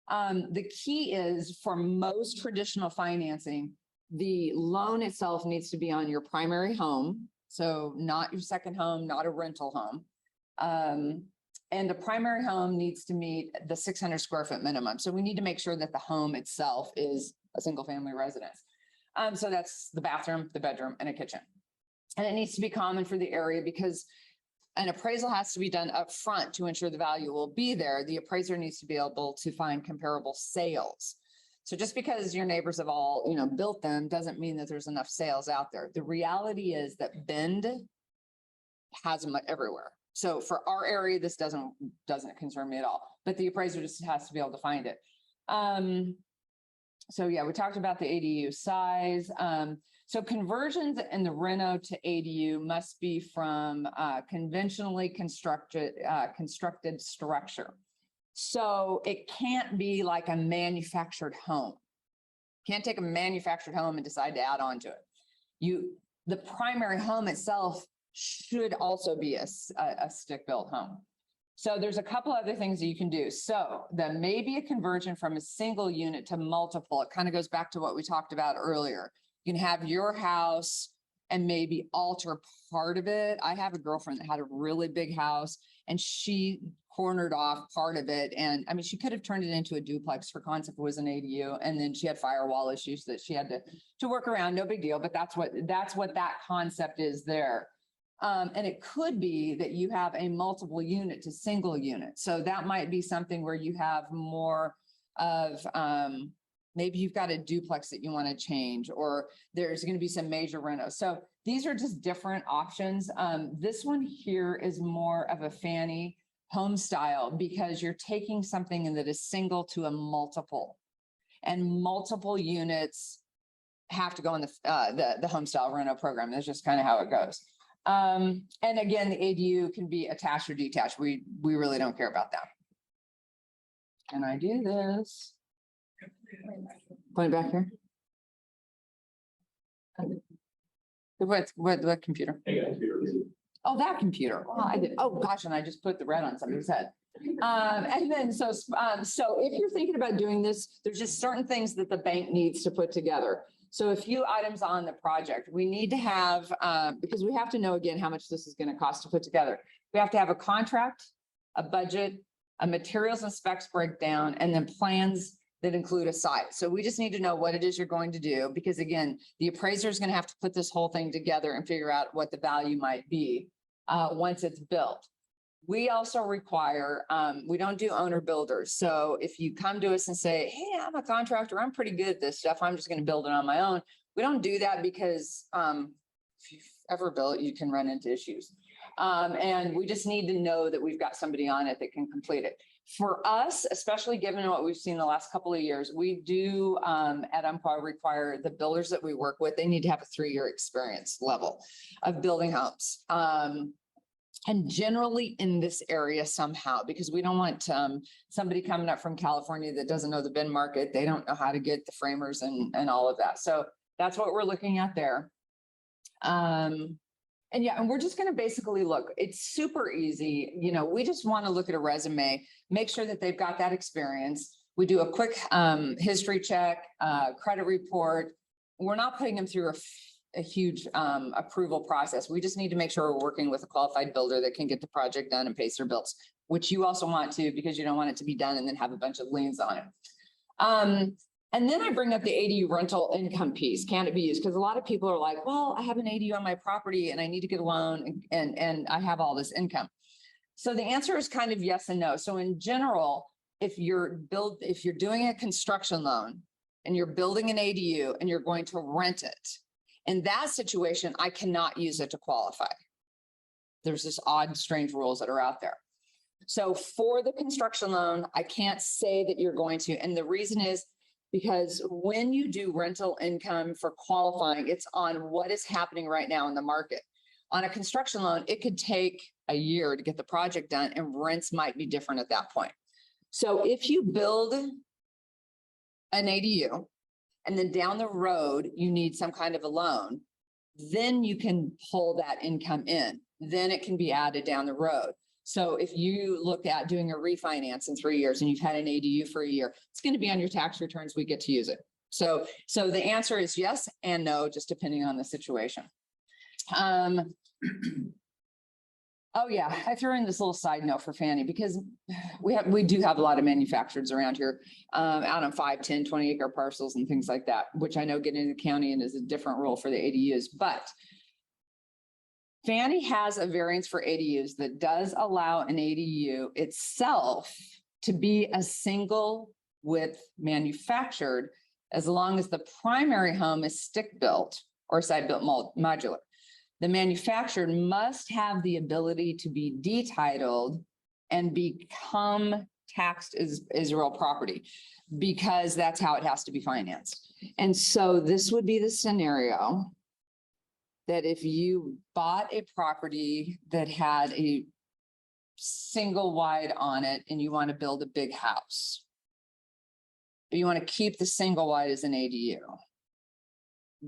The key is for most traditional financing, the loan itself needs to be on your primary home. So not your second home, not a rental home. And the primary home needs to meet the 600 square foot minimum. So we need to make sure that the home itself is a single family residence. So that's the bathroom, the bedroom, and a kitchen. And it needs to be common for the area because an appraisal has to be done up front to ensure the value will be there. The appraiser needs to be able to find comparable sales. So just because your neighbors have all, built them doesn't mean that there's enough sales out there. The reality is that Bend has them everywhere. So for our area, this doesn't concern me at all, but the appraiser just has to be able to find it. So yeah, we talked about the ADU size. So conversions in the reno to ADU must be from conventionally constructed structure. So it can't be like a manufactured home. Can't take a manufactured home and decide to add on to it. The primary home itself should also be a stick-built home. So there's a couple other things that you can do. So there may be a conversion from a single unit to multiple. It kind of goes back to what we talked about earlier. You can have your house and maybe alter part of it. I have a girlfriend that had a really big house and she cornered off part of it. And I mean, she could have turned it into a duplex. Her concept was an ADU. And then she had firewall issues that she had to work around. No big deal, but that's what that concept is there. And it could be that you have a multiple unit to single unit. So that might be something where you have more of, maybe you've got a duplex that you want to change, or there's going to be some major renos. So these are just different options. This one here is more of a Fannie home style because you're taking something that is single to a multiple, and multiple units have to go in the home style reno program. That's just kind of how it goes. And again, the ADU can be attached or detached. We really don't care about that. Can I do this? Point back here. What computer? Oh, that computer. Well, I did. Oh, gosh, and I just put the red on somebody's head. And then, so if you're thinking about doing this, there's just certain things that the bank needs to put together. So a few items on the project, we need to have, because we have to know again, how much this is going to cost to put together. We have to have a contract, a budget, a materials and specs breakdown, and then plans that include a site. So we just need to know what it is you're going to do, because again, the appraiser is going to have to put this whole thing together and figure out what the value might be once it's built. We also require, we don't do owner builders. So if you come to us and say, hey, I'm a contractor, I'm pretty good at this stuff, I'm just going to build it on my own. We don't do that because if you've ever built, you can run into issues. And we just need to know that we've got somebody on it that can complete it. For us, especially given what we've seen the last couple of years, we do at Umpqua require the builders that we work with, they need to have a 3-year experience level of building homes. And generally in this area somehow, because we don't want somebody coming up from California that doesn't know the bin market. They don't know how to get the framers and all of that. So that's what we're looking at there. And yeah, and we're just going to basically look, it's super easy. You know, we just want to look at a resume, make sure that they've got that experience. We do a quick history check, credit report. We're not putting them through a huge approval process. We just need to make sure we're working with a qualified builder that can get the project done and pays their bills, which you also want to, because you don't want it to be done and then have a bunch of liens on it. And then I bring up the ADU rental income piece. Can it be used? Because a lot of people are like, well, I have an ADU on my property and I need to get a loan and I have all this income. So the answer is kind of yes and no. So in general, if you're doing a construction loan and you're building an ADU and you're going to rent it, in that situation, I cannot use it to qualify. There's this odd, strange rules that are out there. So for the construction loan, I can't say that you're going to, and the reason is because when you do rental income for qualifying, it's on what is happening right now in the market. On a construction loan, it could take a year to get the project done, and rents might be different at that point. So if you build an ADU, and then down the road, you need some kind of a loan, then you can pull that income in. Then it can be added down the road. So if you look at doing a refinance in 3 years and you've had an ADU for a year, it's going to be on your tax returns. We get to use it. So the answer is yes and no, just depending on the situation. Oh yeah, I threw in this little side note for Fanny because we do have a lot of manufacturers around here out on 5, 10, 20 acre parcels and things like that, which I know get into the county and is a different rule for the ADUs. But Fanny has a variance for ADUs that does allow an ADU itself to be a single width manufactured as long as the primary home is stick built or side built modular. The manufacturer must have the ability to be detitled and become taxed as real property, because that's how it has to be financed. And so this would be the scenario that if you bought a property that had a single wide on it and you want to build a big house, but you want to keep the single wide as an ADU.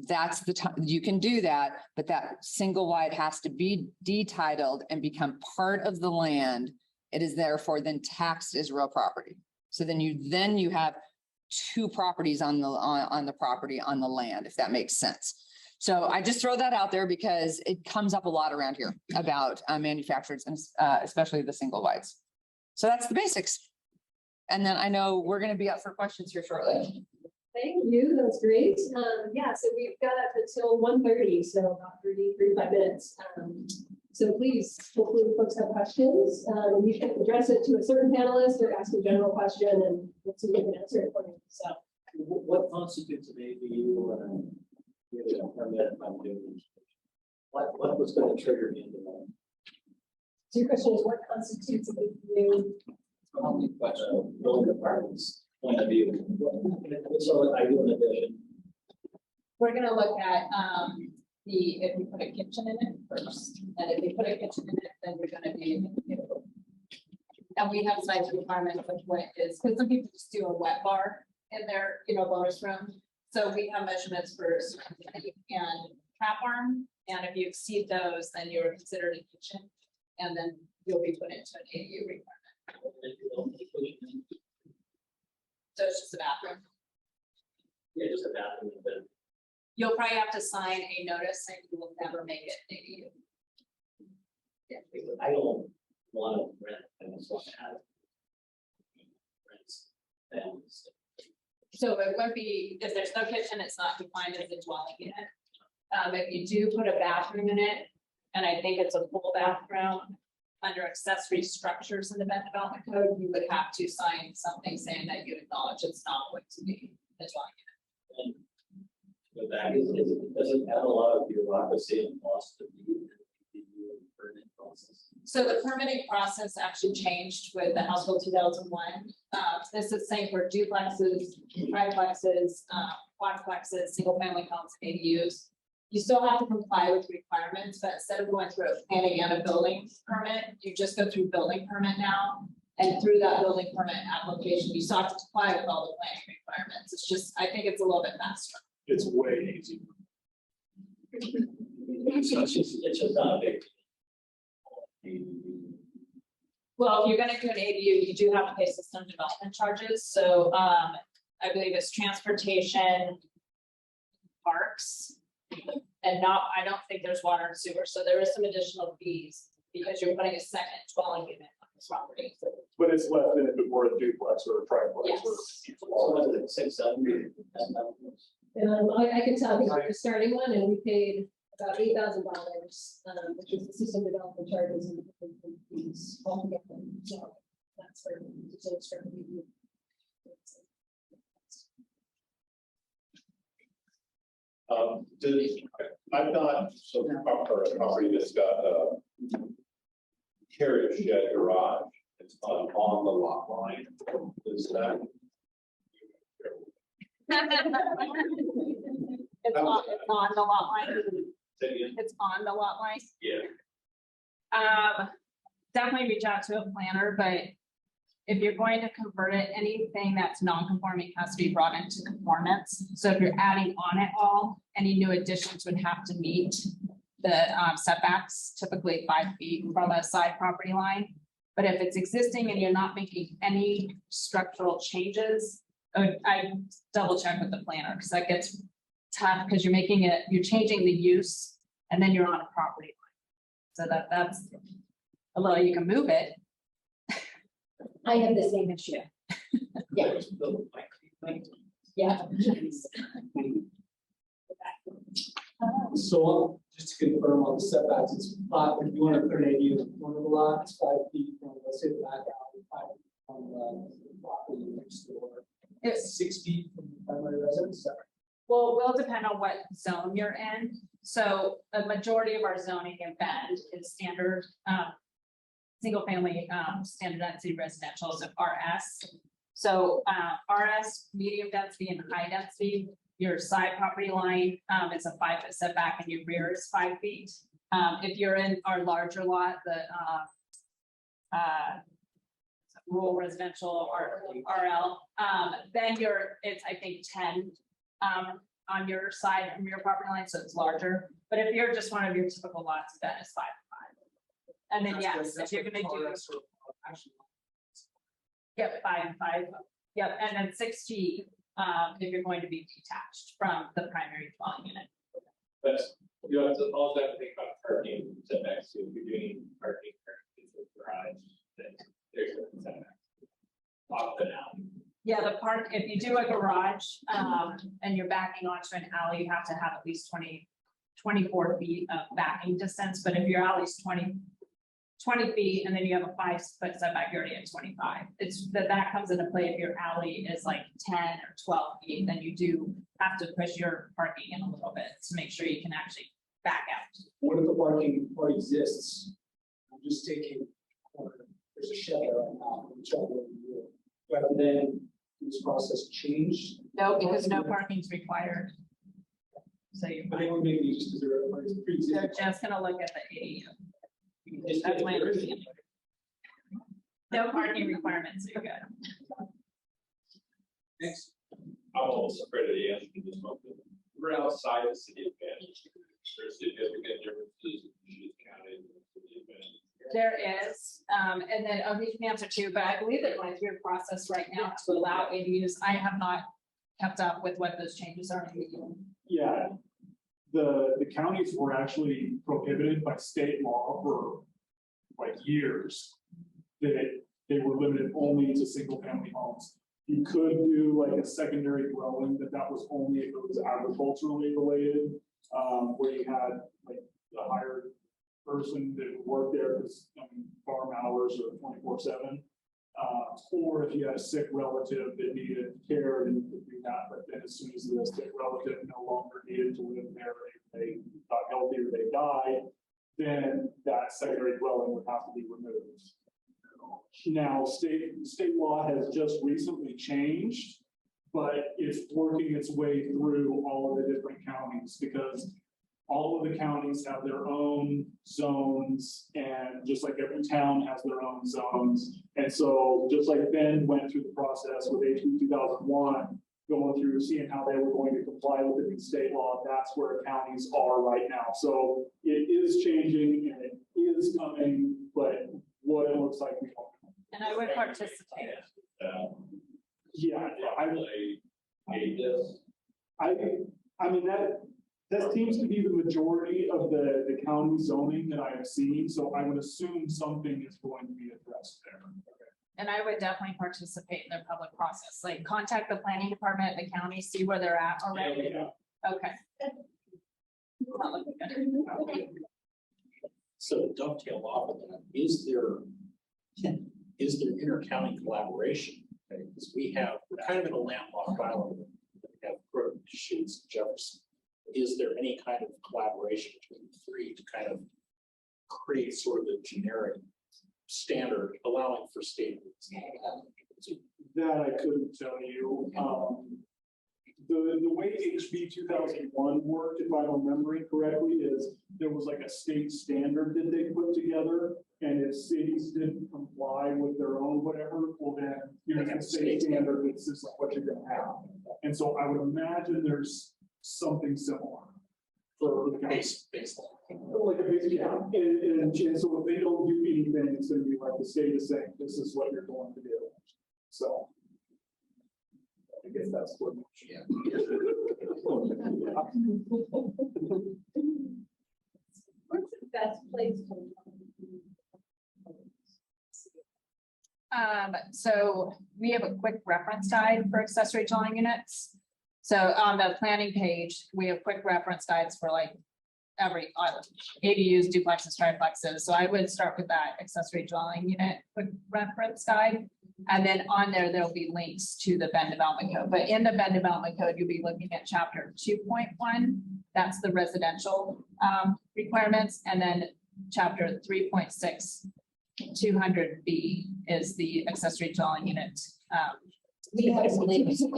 That's the time you can do that, but that single wide has to be detitled and become part of the land. It is therefore then taxed as real property. So then you have 2 properties on the property on the land, if that makes sense. So I just throw that out there because it comes up a lot around here about manufacturers and especially the single wides. So that's the basics. And then I know we're going to be up for questions here shortly. Thank you. That was great. Yeah, so we've got up until 1:30, so about 35 minutes. So please, hopefully folks have questions. You can address it to a certain panelist or ask a general question and let's see if we can answer it for you. So What constitutes an ADU? What was going to trigger the end of that? so your question is what constitutes an ADU? From the question of building department's point of view. So I do an addition. We're gonna look at, if you put a kitchen in it first, and if you put a kitchen in it, then you're gonna be. And we have size requirements of what is, because some people just do a wet bar in their, bonus room. So we have measurements for and trap arm, and if you exceed those, then you're considered a kitchen. And then you'll be put into an ADU requirement. So it's just a bathroom. Yeah, just a bathroom and then. You'll probably have to sign a notice saying you will never make it an ADU. I don't want to rent, I just want to have. Rents. Families. So it won't be, if there's no kitchen, it's not defined as a dwelling unit. If you do put a bathroom in it, and I think it's a full bathroom, under accessory structures in the Bank Development Code, you would have to sign something saying that you acknowledge it's not going to be a dwelling unit. And the back is, it doesn't have a lot of bureaucracy and cost to the permit process. So the permitting process actually changed with the House Bill 2001. This is same for duplexes, triplexes, quadplexes, single family homes, and ADUs. You still have to comply with requirements, but instead of going through a planning and a building permit, you just go through building permit now. And through that building permit application, you still have to comply with all the planning requirements. It's just, I think it's a little bit faster. It's way easier. It's just not a big. Well, if you're gonna do an ADU, you do have to pay system development charges, so, I believe it's transportation, parks, and I don't think there's water and sewer, so there is some additional fees, because you're putting a second dwelling unit on this property. But it's less than if it were a duplex or a triplex. Yes. So was it 600? I can tell, I think we're starting one and we paid about $8,000, which is the system development charges and fees altogether. So that's where it's starting to be. I'm not so property that's got a carriage shed garage. It's on the lot line. Is that? It's on the lot line. Say again? It's on the lot line. Yeah. Definitely reach out to a planner, but if you're going to convert it, anything that's non-conforming has to be brought into conformance. So if you're adding on it all, any new additions would have to meet the setbacks, typically 5 feet from a side property line. But if it's existing and you're not making any structural changes, I double check with the planner, because that gets tough, because you're changing the use and then you're on a property line. So that's, although you can move it. I have the same issue. Yeah. Yeah. So just to confirm on the setbacks, it's 5, if you want to put an ADU in front of the lot, it's 5 feet from, let's say, the back alley, 5 feet from the property next door. It's 6 feet from the primary residence. Well, it will depend on what zone you're in. So a majority of our zoning in Bend is standard, single family, standard density residential, so RS. So RS, medium density and high density, your side property line is a 5-foot setback and your rear is 5 feet. If you're in our larger lot, the rural residential or RL, then it's I think 10 on your side from your property line, so it's larger. But if you're just one of your typical lots, then it's 5 and 5. And then yes, if you're gonna do yep, 5 and 5, yep, and then 6 feet if you're going to be detached from the primary dwelling unit. But you have to also have to think about parking setbacks too. If you're doing parking in the garage, then there's a setback. Off the alley. Yeah, the park, if you do a garage and you're backing onto an alley, you have to have at least 24 feet of backing distance. But if your alley's 20 feet and then you have a 5-foot setback, you're already at 25. It's that comes into play if your alley is like 10 or 12 feet, then you do have to push your parking in a little bit to make sure you can actually back out. What if the parking already exists? I'm just taking, there's a shed there right now. Rather than this process change. No, because no parking is required. So you, I think we may be just because they're pretty. they're just gonna look at the ADU. That's my understanding. No parking requirements, you're good. Next. I'm almost afraid of the answer to this one. We're outside the city of Bend. There's significant differences in Shoes County and the city of Bend. There is, and then, oh, you can answer too, but I believe they're going through a process right now to allow ADUs. I have not kept up with what those changes are. Yeah. The counties were actually prohibited by state law for like years. They were limited only to single family homes. You could do like a secondary dwelling, but that was only if it was agriculturally related, where you had like a hired person that would work there because farm hours are 24/7. Or if you had a sick relative that needed care, then you could do that. But then as soon as the sick relative no longer needed to live there, they got healthy or they died, then that secondary dwelling would have to be removed. Now, state law has just recently changed, but it's working its way through all of the different counties because all of the counties have their own zones, and just like every town has their own zones. And so just like Ben went through the process with HB 2001, going through seeing how they were going to comply with the new state law, that's where counties are right now. So it is changing and it is coming, but what it looks like, we don't know. And I would participate. Yeah, Probably hate this. I mean, that seems to be the majority of the county zoning that I have seen, so I would assume something is going to be addressed there. And I would definitely participate in their public process, like contact the planning department, the county, see where they're at already. Okay. Not looking good. So to dovetail off of that, is there inter-county collaboration? Because we're kind of in a landlocked island. We have Crook, Shoots, Jefferson. Is there any kind of collaboration between the three to kind of create sort of a generic standard allowing for state? That I couldn't tell you. The way HB 2001 worked, if I'm remembering correctly, is there was like a state standard that they put together. And if cities didn't comply with their own whatever, well then here's the state standard, this is what you're gonna have. And so I would imagine there's something similar for the Baseline. like a basic, yeah. And so if they don't do anything, it's gonna be like the state is saying, this is what you're going to do. So I guess that's what. Yeah. What's the best place to? So we have a quick reference guide for accessory dwelling units. So on the planning page, we have quick reference guides for like every island, ADUs, duplexes, triplexes. So I would start with that accessory dwelling unit quick reference guide. And then on there, there'll be links to the Bend Development Code. But in the Bend Development Code, you'll be looking at chapter 2.1. That's the residential requirements. And then chapter 3.6, 200B is the accessory dwelling unit. We have links in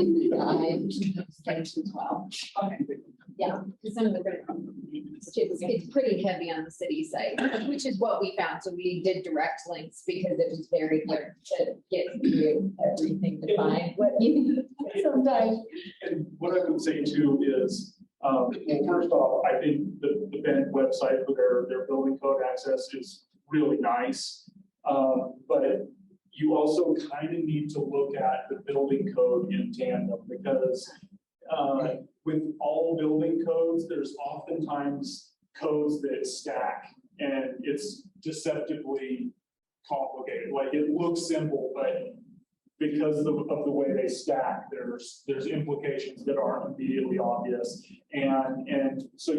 as well. Okay. Yeah, because some of the, it's pretty heavy on the city side, which is what we found. So we did direct links because it was very hard to get through everything to find what you sometimes. And what I would say too is, well, first off, I think the Bend website for their building code access is really nice. But you also kind of need to look at the building code in tandem because with all building codes, there's oftentimes codes that stack and it's deceptively complicated. Like it looks simple, but because of the way they stack, there's implications that aren't immediately obvious. And so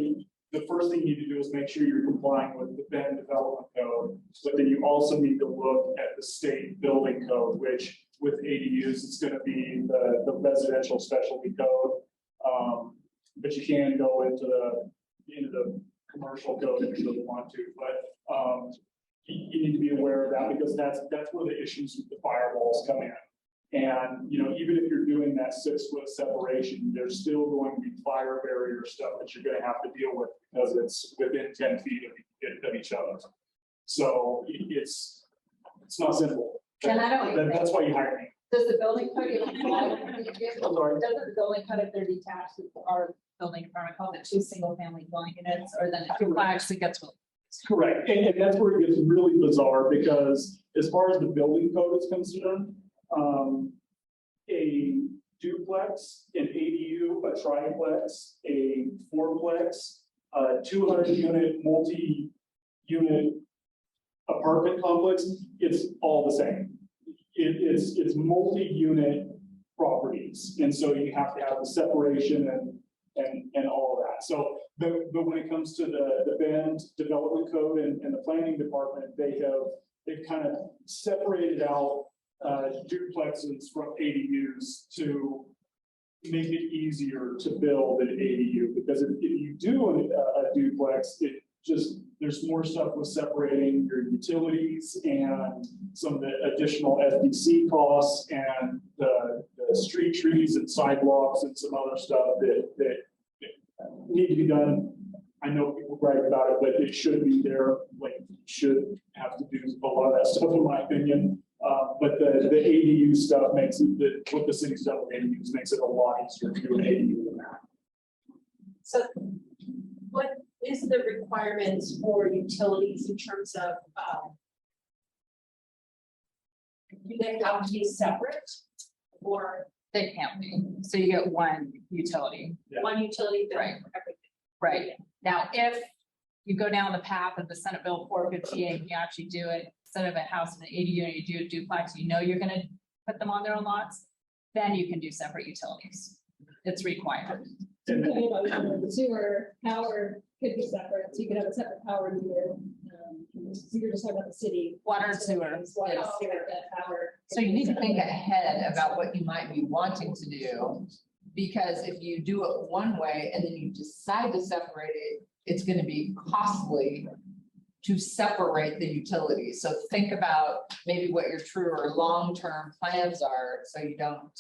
the first thing you need to do is make sure you're complying with the Bend Development Code, but then you also need to look at the state building code, which with ADUs, it's going to be the residential specialty code. But you can go into the commercial code if you really want to, but you need to be aware of that because that's where the issues with the firewalls come in. And, you know, even if you're doing that 6-foot separation, there's still going to be fire barrier stuff that you're gonna have to deal with because it's within 10 feet of each other. So it's not simple. And I don't. That's why you hire me. Does the building code even apply? Sorry. Doesn't the building code if they're detached, our building department calls it 2 single-family dwelling units, or then it actually gets. Correct, and that's where it gets really bizarre, because as far as the building code is concerned, a duplex, an ADU, a triplex, a fourplex, a 200-unit, multi-unit apartment complex, it's all the same. It's multi-unit properties, and so you have to have the separation and all of that. So, but when it comes to the Bend Development Code and the Planning Department, they've kind of separated out duplexes from ADUs to make it easier to build an ADU, because if you do a duplex, it just, there's more stuff with separating your utilities and some of the additional SDC costs and the street trees and sidewalks and some other stuff that need to be done. I know people brag about it, but it should be there. Like, should have to do a lot of that stuff, in my opinion. But the ADU stuff makes it, what the city's done with ADUs makes it a lot easier to do an ADU than that. So what is the requirements for utilities in terms of, do they have to be separate? Or They can't be, so you get one utility. Yeah. one utility bill for Right. everything? Right. Now, if you go down the path of the Senate Bill 458, you actually do it, instead of a house and an ADU, you do a duplex, you know you're gonna put them on their own lots, then you can do separate utilities. It's required. So talking about the sewer, power could be separate, so you could have a separate power meter. So you're just talking about the city. Water and sewer. Water, Yes. sewer, that power. So you need to think ahead about what you might be wanting to do. Because if you do it one way and then you decide to separate it, it's gonna be costly to separate the utilities. So think about maybe what your true or long-term plans are, so you don't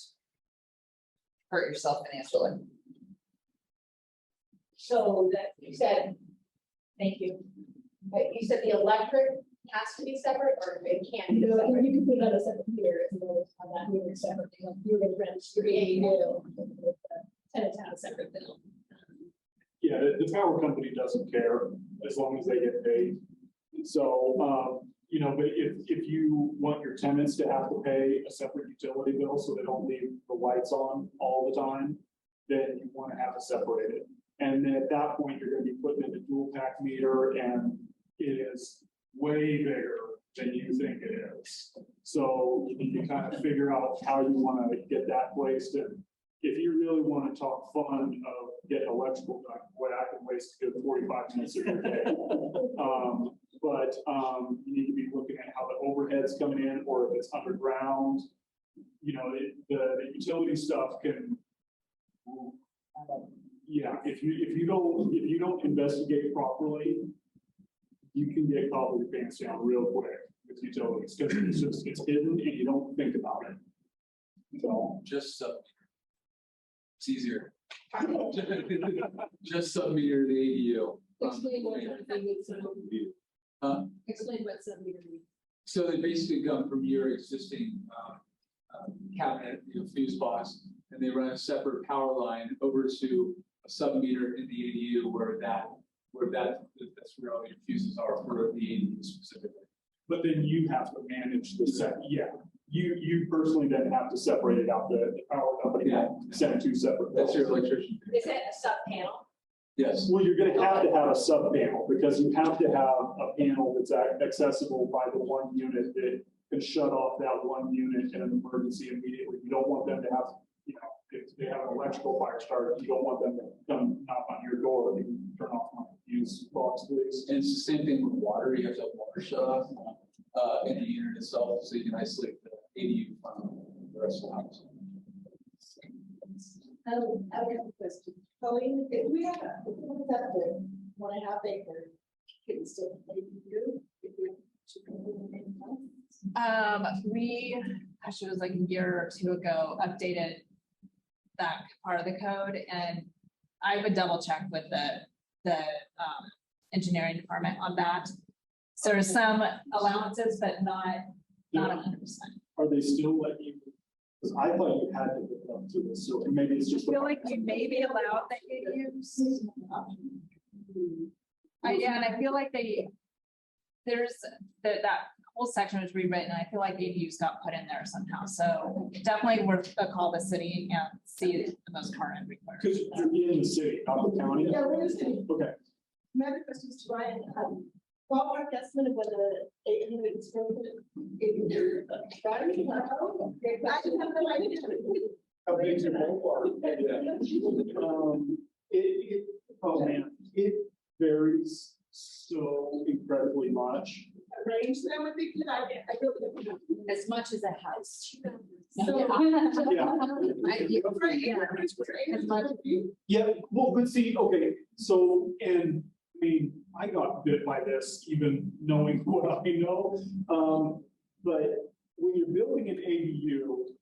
hurt yourself financially. So that you said, thank you, but you said the electric has to be separate, or it can be You know, separate? you can put it on a separate meter if you want to have that meter separate, like you're gonna rent your ADU. Tenants have a separate bill. Yeah, the power company doesn't care as long as they get paid. So, you know, but if you want your tenants to have to pay a separate utility bill so they don't leave the lights on all the time, then you want to have it separated. And then at that point, you're going to be putting in a dual pack meter, and it is way bigger than you think it is. So you need to kind of figure out how you want to get that placed. And if you really want to talk fun of getting electrical done, boy, I can waste a good 45 minutes of your day. But you need to be looking at how the overhead's coming in, or if it's underground. You know, the utility stuff can. Yeah, if you don't investigate properly, you can get caught with your pants down real quick with utilities, because it's hidden and you don't think about it. So Just it's easier. Just sub-meter the ADU. Explain what something means. Explain what something means. So they basically come from your existing cabinet, fuse box, and they run a separate power line over to a sub-meter in the ADU where that's where all your fuses are for the ADU specifically. but then you have to manage the set, yeah. You personally then have to separate it out, the power company, Yeah. send two separate. That's your bills. electrician. Is it a sub panel? Yes. Well, you're gonna have to have a sub panel, because you have to have a panel that's accessible by the one unit that can shut off that one unit in an emergency immediately. You don't want them to have, you know, if they have an electrical fire started, you don't want them to come knock on your door and turn off my fuse box, please. And it's the same thing with water. You have to have water shut off in the unit itself, so you can isolate the ADU from the rest of the house. I have a question. Pauline, if we have a, if we have a 1.5 acre, can we still do? We gosh, it was like a year or two ago, updated that part of the code, and I would double check with the engineering department on that. So there's some allowances, but not 100%. Are they still letting you? Because I thought you had to hook it up to this, so maybe it's just. I feel like we may be allowed that use. Yeah, and I feel like there's that whole section was rewritten, and I feel like ADUs got put in there somehow, so definitely worth a call the city and see the most current requirements. Because you're in the city, not the county. Yeah, we're in the city. Okay. My other question is to Ryan, ballpark estimate of whether 800 square foot. How big is your ballpark? Oh man, it varies so incredibly much. Range that would be good idea. I really don't know. As much as a house. Yeah, well, but see, okay, so, and I mean, I got bit by this, even knowing what I know. But when you're building an ADU,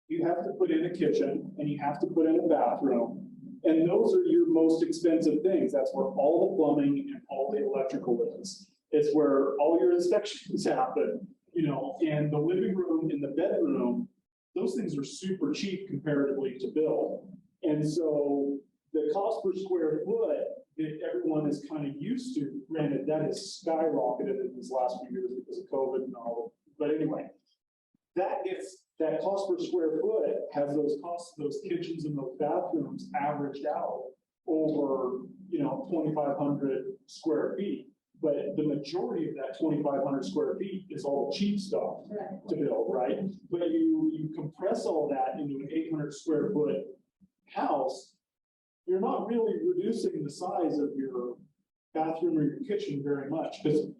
you have to put in a kitchen and you have to put in a bathroom. And those are your most expensive things. That's where all the plumbing and all the electrical is. It's where all your inspections happen, you know, and the living room and the bedroom, those things are super cheap comparatively to build. And so the cost per square foot that everyone is kind of used to, granted, that has skyrocketed in these last few years because of COVID and all. But anyway, that cost per square foot has those costs, those kitchens and those bathrooms averaged out over, you know, 2,500 square feet. But the majority of that 2,500 square feet is all cheap stuff to build, right? But you compress all that into an 800 square foot house, you're not really reducing the size of your bathroom or your kitchen very much, because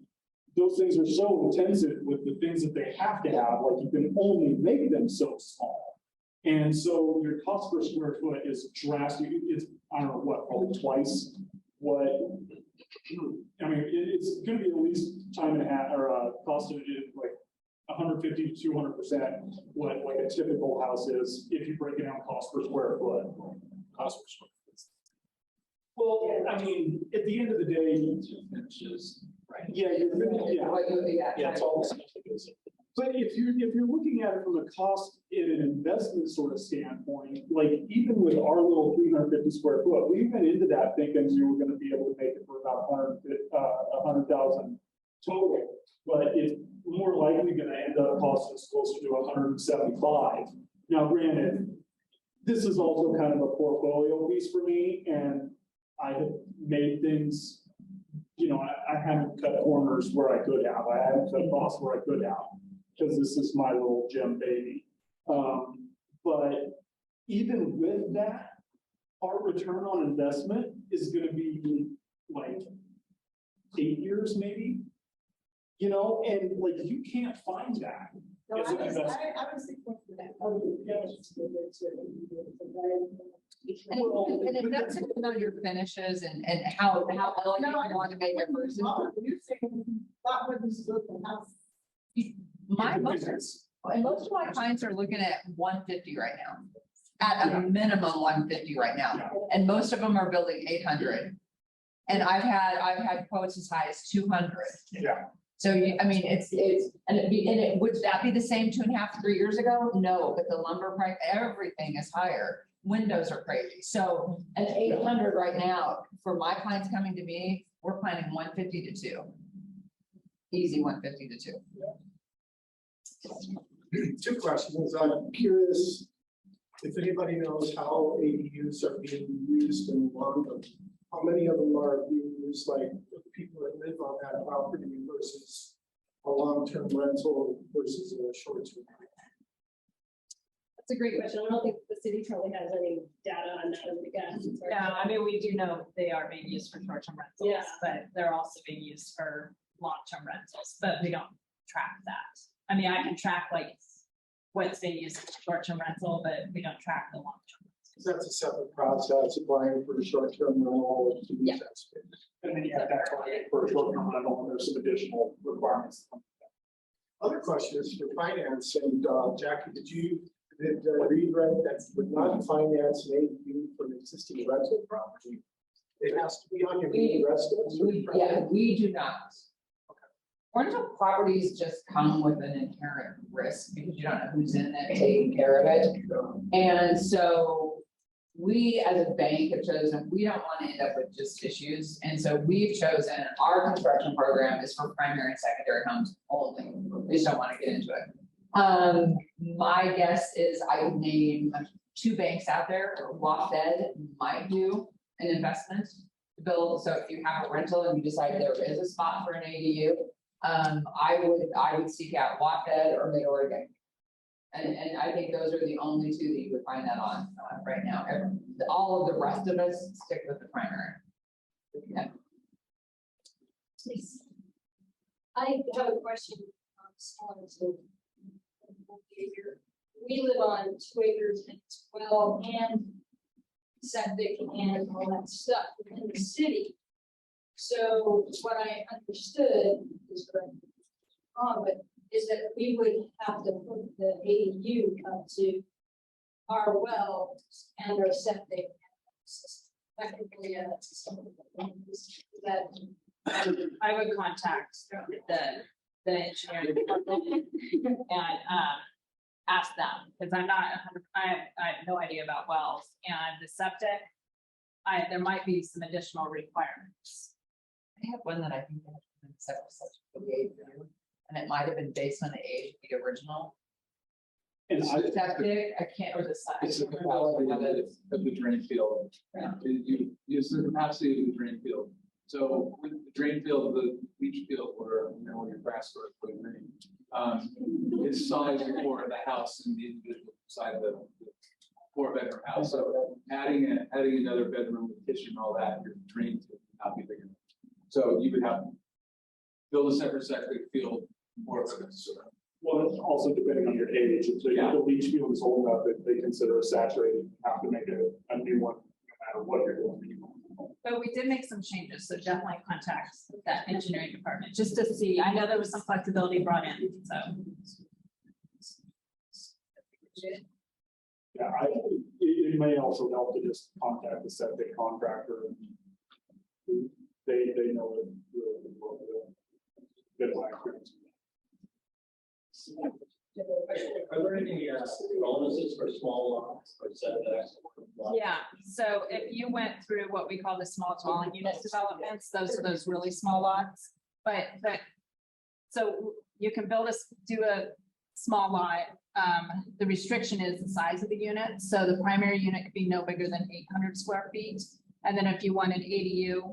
those things are so intensive with the things that they have to have, like you can only make them so small. And so your cost per square foot is drastic. It's, I don't know what, probably twice what, I mean, it's going to be at least time and a half, or cost of it like 150 to 200% what like a typical house is if you break it down cost per square foot. Cost per square foot. Well, I mean, at the end of the day, finishes, right? Yeah, yeah, it's all expensive. But if you're looking at it from a cost and an investment sort of standpoint, like even with our little 350 square foot, we went into that thinking we were going to be able to make it for about 100,000 total, but it's more likely going to end up costing us closer to 175. Now, granted, this is also kind of a portfolio piece for me, and I have made things, you know, I haven't cut corners where I could have. I haven't cut costs where I could have, because this is my little gem baby. But even with that, our return on investment is going to be like 8 years, maybe, you know, and like you can't find that. No, as an investment. I was thinking for that. Oh, yeah. And if that's on your finishes and how elegant you want to make it versus. You're saying that was the house. Most of my clients are looking at 150 right now, at a minimum 150 right now, and most of them are building 800. And I've had quotes as high as 200. Yeah. So I mean, would that be the same 2.5, 3 years ago? No, but the lumber price, everything is higher. Windows are crazy. So an 800 right now for my clients coming to me, we're planning 150 to 2. Easy 150 to 2. Two questions. I'm curious if anybody knows how ADUs are being used in London. How many of them are being used like the people that live on that property versus a long-term rental versus a short-term? That's a great question. I don't think the city probably has any data on that, I guess. No, I mean, we do know they are being used for short-term rentals, Yeah. but they're also being used for long-term rentals, but we don't track that. I mean, I can track like what's being used for short-term rental, but we don't track the long-term. That's a separate process, applying for a short-term rental. Yeah. And then you have that client for a short term rental, and there's some additional requirements. Other question is for finance, and Jackie, did read right that would not finance an ADU for an existing rental property? It has to be on your main residence. Yeah, we do not. Rental properties just come with an inherent risk because you don't know who's in it taking care of it. And so we as a bank have chosen, we don't want to end up with just issues. And so we've chosen, our construction program is for primary and secondary homes only. We just don't want to get into it. My guess is I would name 2 banks out there. WaFd might do an investment to build. So if you have a rental and you decide there is a spot for an ADU, I would seek out WaFd or Mid-Oregon. And I think those are the only 2 that you would find that on right now. All of the rest of us stick with the primary. Yeah. I have a question on storms and behavior. We live on 2 acres and it's well and septic and all that stuff in the city. So what I understood is wrong, but is that we would have to put the ADU up to our wells and our septic system. Technically, that I would contact the engineering department and ask them, because I'm not, I have no idea about wells and the septic. There might be some additional requirements. I have one that I think they have been set for such a big age, and it might have been based on the age of the original. And Septic, I can't, or the size. It's the capacity of the drain field. Yeah. You use the capacity of the drain field. So with the drain field, the leach field where, your grass grows quite green, is size for the house and the individual side of the 4-bedroom house. So adding another bedroom with kitchen and all that, your drain field would not be big enough. So you would have to build a separate septic field for a concern. Well, it's also depending on your age. If the leach field is old enough that they consider it saturated, you have to make a new one, no matter what you're doing. But we did make some changes, so definitely contact that engineering department, just to see, I know there was some flexibility brought in, so. Yeah, it may also help to just contact the septic contractor. They know it really well. Good experience. Are there any bonuses for small lots or setbacks? Yeah, so if you went through what we call the small dwelling unit developments, those are those really small lots. But so you can do a small lot. The restriction is the size of the unit. So the primary unit could be no bigger than 800 square feet. And then if you want an ADU,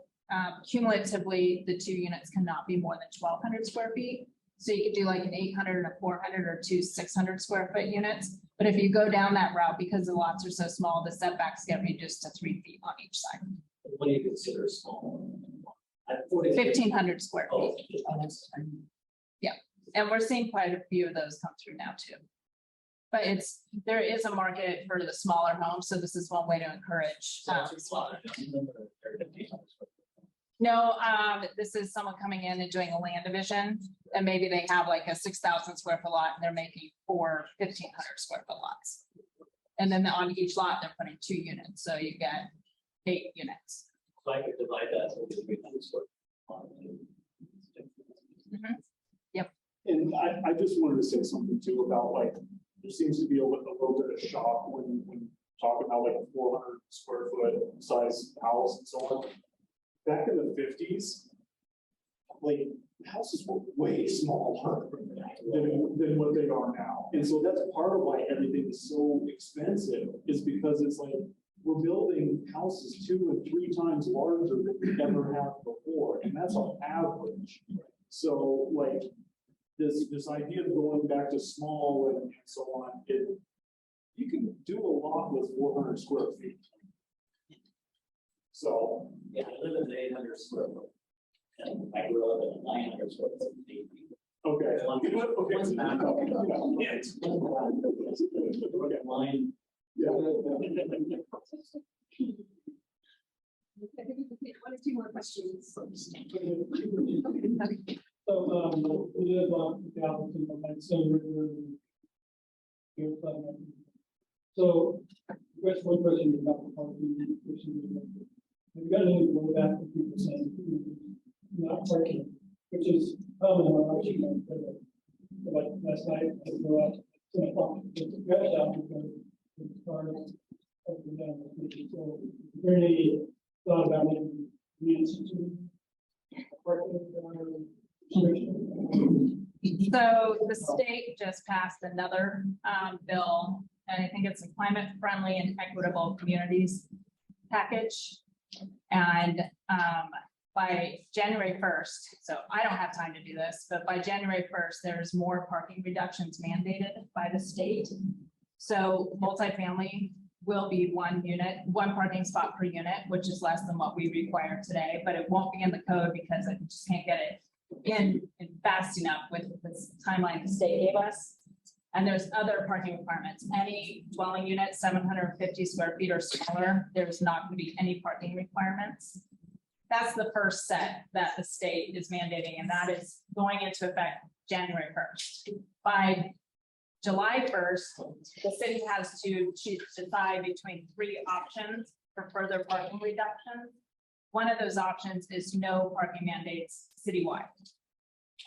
cumulatively, the 2 units cannot be more than 1,200 square feet. So you could do like an 800 and a 400 or 2 600 square foot units. But if you go down that route, because the lots are so small, the setbacks get reduced to 3 feet on each side. What do you consider small? 1,500 square Oh, feet. Yeah, and we're seeing quite a few of those come through now too. But there is a market for the smaller homes, so this is one way to encourage. Smaller. No, this is someone coming in and doing a land division, and maybe they have like a 6,000 square foot lot and they're making 4 1,500 square foot lots. And then on each lot, they're putting 2 units, so you get 8 units. So I could divide that into 300 square. Yep. And I just wanted to say something too about like, there seems to be a little bit of shock when talking about like a 400 square foot size house and so on. Back in the 50s, like houses were way smaller than what they are now. And so that's part of why everything is so expensive, is because it's like we're building houses 2 and 3 times larger than we ever have before. And that's on average. So like this idea of going back to small and so on, you can do a lot with 400 square feet. So Yeah, I live in an 800 square foot. And I grew up in a 900 square foot. okay. One's not. Okay. Mine. Yeah. I think we can take 1 or 2 more questions. So, we live on the Gallatin, and so so, that's one question about the parking, which is, we've got any blowback from people saying, not parking, which is common on our sheet. Like last night, I go out, 10 o'clock, get the trash out, because the cars up and down the street. So, is there any thought about maybe reinstituting parking? So the state just passed another bill, and I think it's a climate friendly and equitable communities package. And by January 1st, so I don't have time to do this, but by January 1st, there's more parking reductions mandated by the state. So multifamily will be one unit, one parking spot per unit, which is less than what we require today, but it won't be in the code because I just can't get it in fast enough with this timeline the state gave us. And there's other parking requirements. Any dwelling unit, 750 square feet or smaller, there's not going to be any parking requirements. That's the first set that the state is mandating, and that is going into effect January 1st. By July 1st, the city has to decide between 3 options for further parking reductions. One of those options is no parking mandates citywide.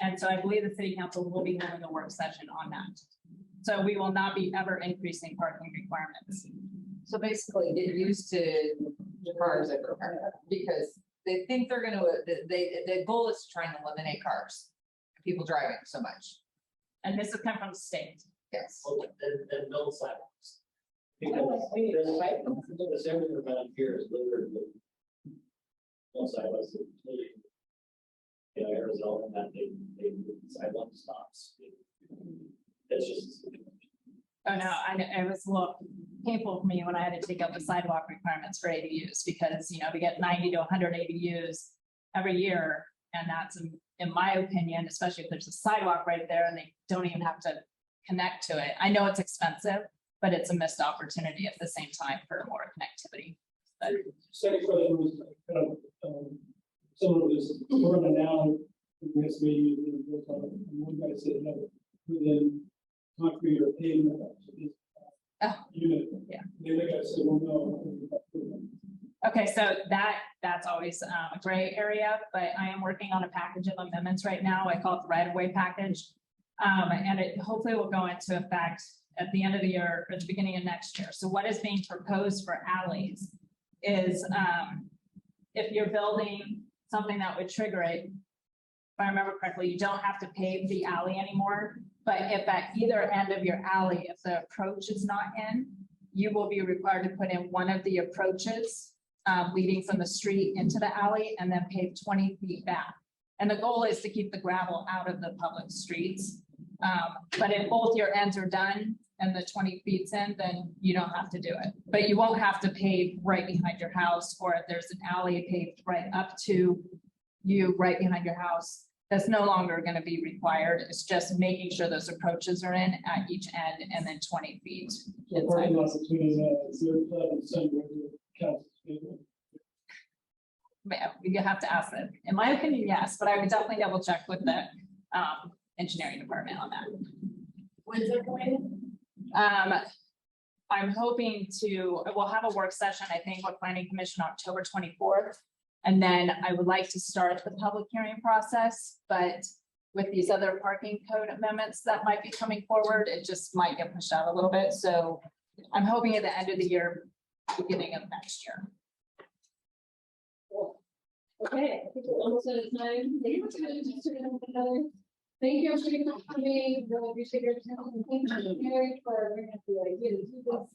And so I believe the city council will be having a work session on that. So we will not be ever increasing parking requirements. So basically get used to the cars everywhere because they think they're gonna, the goal is to try and eliminate cars. People driving so much. And this has come from the state. Yes. And build sidewalks. Because there's everything around here is littered with no sidewalks. You know, Arizona, that they sidewalk stops. It's just. Oh, no, it was a little painful for me when I had to take out the sidewalk requirements for ADUs because, you know, we get 90 to 100 ADUs every year. And that's, in my opinion, especially if there's a sidewalk right there and they don't even have to connect to it. I know it's expensive, but it's a missed opportunity at the same time for more connectivity. But Second question was kind of, some of this, we're on now, this meeting, one guy said, no, within concrete or pavement. Unit. Yeah. The other guy said, well, no. okay, so that's always a gray area, but I am working on a package of amendments right now. I call it the right-of-way package. And it hopefully will go into effect at the end of the year or the beginning of next year. So what is being proposed for alleys is if you're building something that would trigger it, if I remember correctly, you don't have to pave the alley anymore. But if at either end of your alley, if the approach is not in, you will be required to put in one of the approaches leading from the street into the alley and then pave 20 feet back. And the goal is to keep the gravel out of the public streets. But if both your ends are done and the 20 feet's in, then you don't have to do it. But you won't have to pave right behind your house, or if there's an alley paved right up to you, right behind your house, that's no longer going to be required. It's just making sure those approaches are in at each end and then 20 feet. So parking lots between, 0 and 7 counts. You have to ask them. In my opinion, yes, but I would definitely double check with the engineering department on that. When's it going? I'm hoping we'll have a work session, I think, with planning commission October 24th. And then I would like to start the public hearing process, but with these other parking code amendments that might be coming forward, it just might get pushed out a little bit. So I'm hoping at the end of the year, beginning of next year. Okay, I think we're almost out of time. Thank you for coming. Really appreciate your time. Thank you, Mary, for bringing up the idea to do this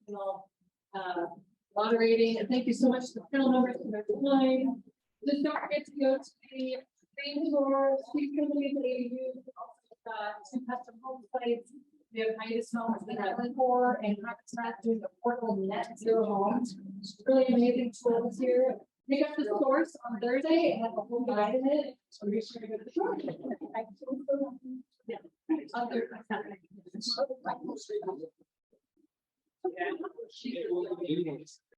and moderating. And thank you so much to the panel members for their time. Just don't forget to go to the same tour, street companies that you use, also 2 custom home sites. We have Midas Homes, we have Core and Crabtree doing the portable net zero homes. Really amazing tools here. Pick up the source on Thursday and have a whole guide in it. So make sure to go to the store. Yeah. On Thursday.